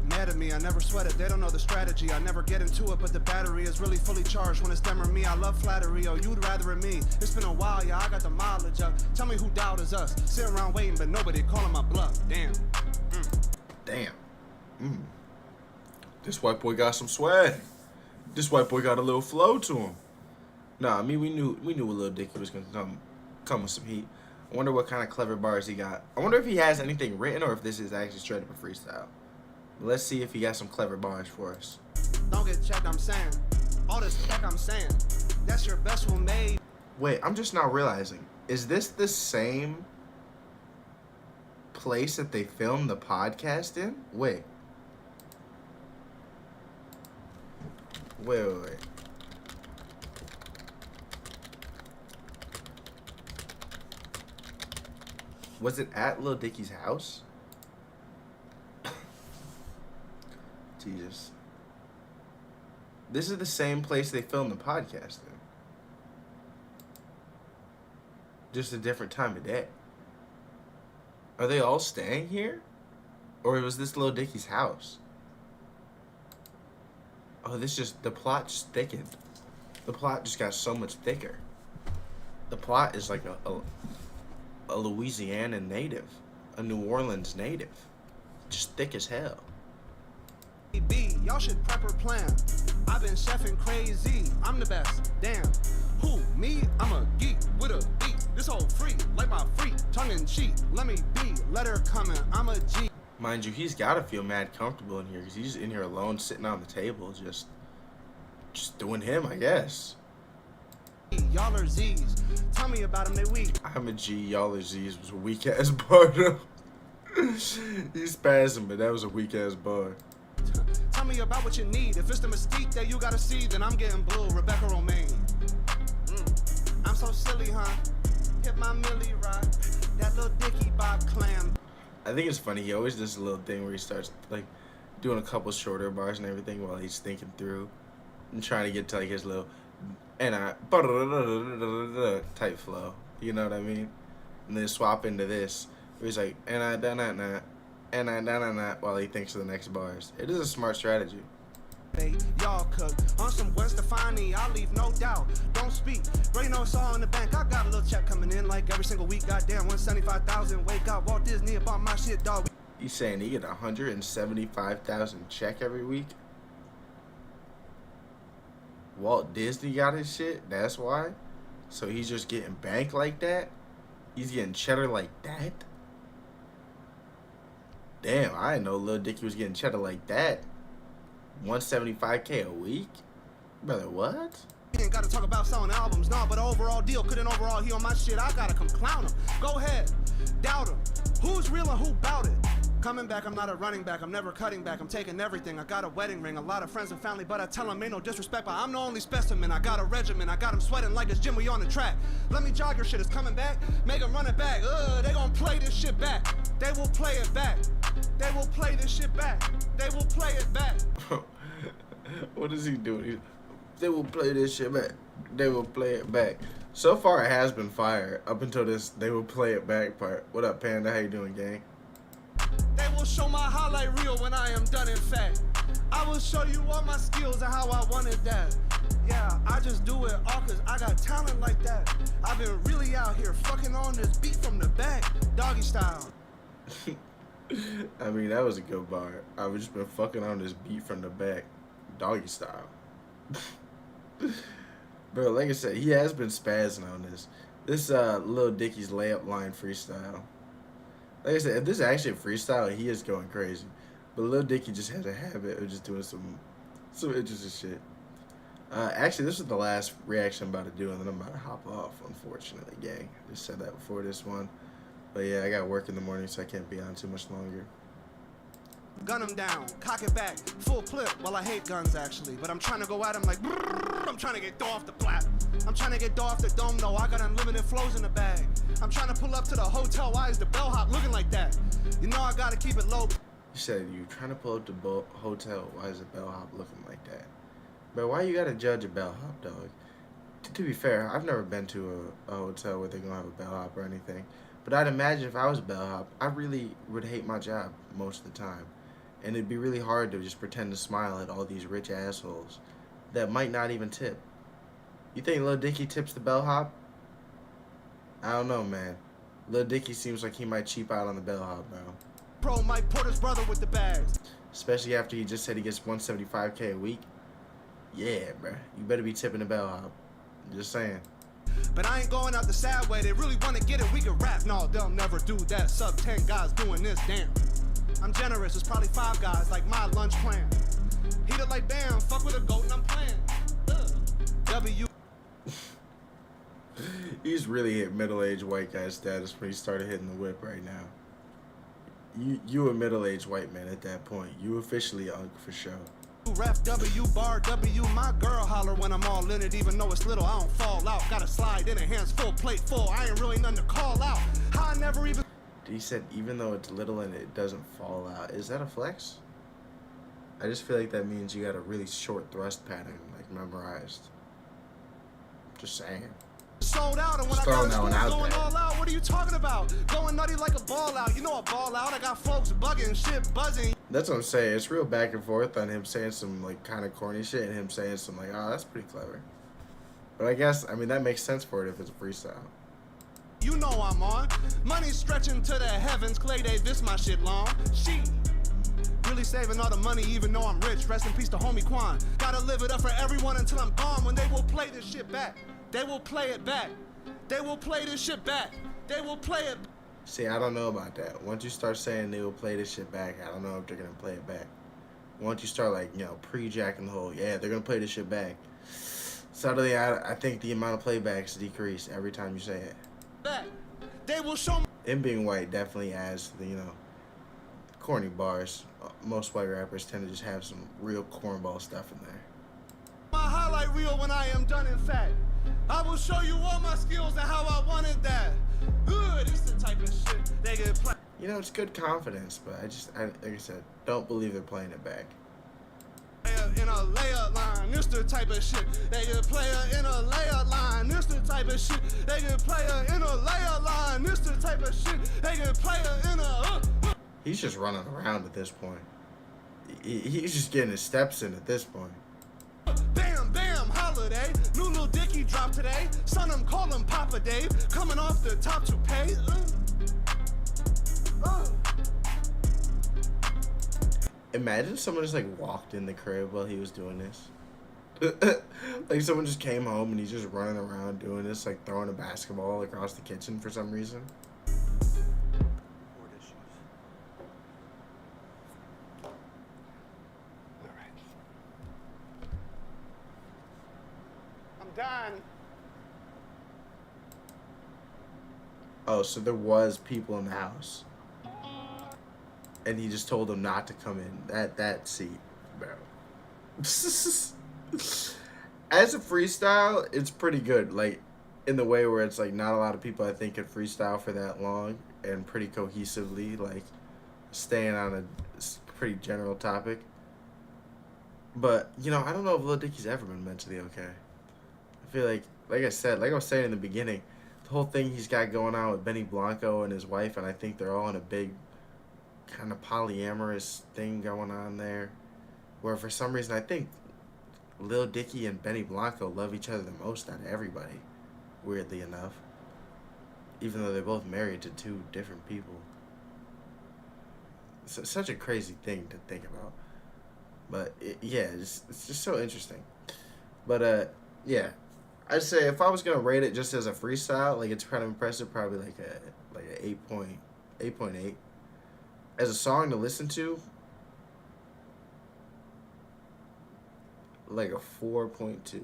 Mad at me, I never sweat it. They don't know the strategy. I never get into it, but the battery is really fully charged. When it's them or me, I love flattery. Oh, you'd rather it me. It's been a while, yeah, I got the mileage up. Tell me who doubt is us. Sit around waiting, but nobody calling my bluff. Damn. Damn. This white boy got some swag. This white boy got a little flow to him. Nah, I mean, we knew what Lil Dicky was gonna come with some heat. I wonder what kind of clever bars he got. I wonder if he has anything written or if this is actually straight up a freestyle. Let's see if he got some clever bars for us. Don't get checked, I'm saying. All this tech, I'm saying. That's your best one made. Wait, I'm just now realizing. Is this the same place that they filmed the podcast in? Wait. Wait. Was it at Lil Dicky's house? Jesus. This is the same place they filmed the podcast in. Just a different time of day. Are they all staying here? Or was this Lil Dicky's house? Oh, the plot just thickened. The plot just got so much thicker. The plot is like a Louisiana native. A New Orleans native. Just thick as hell. Y'all should prep or plan. I've been chefing crazy. I'm the best. Damn. Who? Me? I'm a geek with a beat. This whole free, like my freak, tongue in cheek. Let me be. Let her come in. I'm a G. Mind you, he's gotta feel mad comfortable in here because he's in here alone, sitting on the table, just doing him, I guess. Y'all are Z's. Tell me about them. They weak. I'm a G. Y'all are Z's was a weak ass bar though. He's spazzing, but that was a weak ass bar. Tell me about what you need. If it's the mystique that you gotta see, then I'm getting blue. Rebecca Romaine. I'm so silly, huh? Hit my Millie rock. That Lil Dicky Bob clam. I think it's funny. He always does a little thing where he starts like doing a couple shorter bars and everything while he's thinking through and trying to get to like his little type flow. You know what I mean? And then swap into this where he's like while he thinks of the next bars. It is a smart strategy. Y'all cook on some Gwen Stefani, I leave no doubt. Don't speak, bro, you know it's all in the bank. I got a little check coming in like every single week. Goddamn, 175,000. Wake up, Walt Disney about my shit, dog. You saying he get 175,000 check every week? Walt Disney got his shit. That's why. So he's just getting bank like that. He's getting cheddar like that. Damn, I didn't know Lil Dicky was getting cheddar like that. 175K a week? Brother, what? Ain't gotta talk about selling albums, nah, but overall deal couldn't overall heal my shit. I gotta come clown him. Go ahead, doubt him. Who's real and who bout it? Coming back, I'm not a running back, I'm never cutting back, I'm taking everything. I got a wedding ring, a lot of friends and family, but I tell them ain't no disrespect, but I'm the only specimen. I got a regimen, I got them sweating like it's Jim, we on the track. Let me jog your shit, it's coming back, make them run it back. They gon' play this shit back, they will play it back. They will play this shit back, they will play it back. What is he doing? They will play this shit back. They will play it back. So far, it has been fire. Up until this, they will play it back part. What up, Panda? How you doing, gang? They will show my highlight reel when I am done, in fact. I will show you all my skills and how I wanted that. Yeah, I just do it all cause I got talent like that. I've been really out here fucking on this beat from the back, doggy style. I mean, that was a good bar. I've just been fucking on this beat from the back, doggy style. Bro, like I said, he has been spazzing on this. This Lil Dicky's layup line freestyle. Like I said, if this is actually a freestyle, he is going crazy. But Lil Dicky just has a habit of just doing some interesting shit. Actually, this is the last reaction I'm about to do, and then I'm about to hop off, unfortunately, gang. Just said that before this one. But yeah, I got work in the morning, so I can't be on too much longer. Gun him down, cock it back, full clip. Well, I hate guns actually, but I'm trying to go at him like brrr, I'm trying to get dough off the plat. I'm trying to get dough off the dome, no, I got unlimited flows in the bag. I'm trying to pull up to the hotel, why is the bellhop looking like that? You know I gotta keep it low. You said you're trying to pull up to hotel, why is the bellhop looking like that? But why you gotta judge a bellhop, dog? To be fair, I've never been to a hotel where they're gonna have a bellhop or anything. But I'd imagine if I was a bellhop, I really would hate my job most of the time. And it'd be really hard to just pretend to smile at all these rich assholes that might not even tip. You think Lil Dicky tips the bellhop? I don't know, man. Lil Dicky seems like he might cheap out on the bellhop, bro. Pro Mike Porter's brother with the bags. Especially after he just said he gets 175K a week. Yeah, bro. You better be tipping the bellhop. Just saying. But I ain't going out the sad way. They really want to get it, we can rap. No, they'll never do that. Sub 10 guys doing this, damn. I'm generous, it's probably 5 guys, like my lunch plan. Heat it like bam, fuck with a goat and I'm playing. W. He's really hit middle-aged white guy status when he started hitting the whip right now. You a middle-aged white man at that point. You officially Unk for sure. Ref W, bar W, my girl holler when I'm all in it, even though it's little, I don't fall out. Gotta slide in her hands, full plate full, I ain't really nothing to call out. I never even... He said even though it's little and it doesn't fall out. Is that a flex? I just feel like that means you got a really short thrust pattern, like memorized. Just saying. Sold out, and when I got in school going all out, what are you talking about? Going nutty like a ball out. You know a ball out, I got folks bugging, shit buzzing. That's what I'm saying. It's real back and forth on him saying some like kind of corny shit and him saying some like, oh, that's pretty clever. But I guess, I mean, that makes sense for it if it's a freestyle. You know I'm on. Money stretching to the heavens. Clay Davis, my shit long. She really saving all the money even though I'm rich. Rest in peace to homie Quan. Gotta live it up for everyone until I'm gone. When they will play this shit back. They will play it back. They will play this shit back. They will play it. See, I don't know about that. Once you start saying they will play this shit back, I don't know if they're gonna play it back. Once you start like, you know, pre-jacking the whole, yeah, they're gonna play this shit back. Suddenly, I think the amount of playbacks decrease every time you say it. Back. They will show me. Him being white definitely adds the, you know, corny bars. Most white rappers tend to just have some real cornball stuff in there. My highlight reel when I am done, in fact. I will show you all my skills and how I wanted that. Good, it's the type of shit they get play. You you know, it's good confidence, but like I said, don't believe they're playing it back. In a layout line, this the type of shit. They can play her in a layout line, this the type of shit. They can play her in a layout line, this the type of shit. They can play her in a. He's just running around at this point. He's just getting his steps in at this point. Bam, bam, holiday. New little Dicky dropped today. Son, I'm calling Papa Dave. Coming off the top to pay. Imagine someone just like walked in the crib while he was doing this. Like someone just came home and he's just running around doing this, like throwing a basketball across the kitchen for some reason. I'm done. Oh, so there was people in the house. And he just told them not to come in that seat, bro. As a freestyle, it's pretty good. Like, in the way where it's like not a lot of people I think could freestyle for that long and pretty cohesively, like staying on a pretty general topic. But you know, I don't know if Lil Dicky's ever been mentally okay. I feel like I said, like I was saying in the beginning, the whole thing he's got going on with Benny Blanco and his wife, and I think they're all in a big kind of polyamorous thing going on there, where for some reason I think Lil Dicky and Benny Blanco love each other the most out of everybody, weirdly enough, even though they're both married to two different people. It's such a crazy thing to think about, but it's just so interesting. But yeah, I'd say if I was gonna rate it just as a freestyle, like it's kind of impressive, probably like a 8.8. As a song to listen to, like a 4.2. And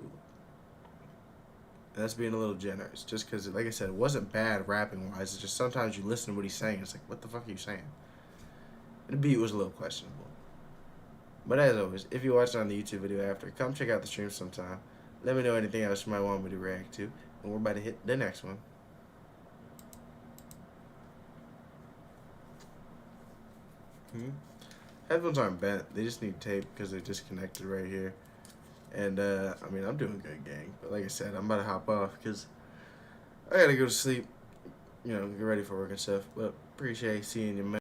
that's being a little generous, just because, like I said, it wasn't bad rapping wise. It's just sometimes you listen to what he's saying, it's like, what the fuck are you saying? And the beat was a little questionable. But as always, if you watch it on the YouTube video after, come check out the stream sometime. Let me know anything else you might want me to react to, and we're about to hit the next one. Headphones aren't bent, they just need tape because they're disconnected right here. And I mean, I'm doing good, gang, but like I said, I'm about to hop off because I gotta go to sleep, you know, get ready for work and stuff. But appreciate seeing you, man.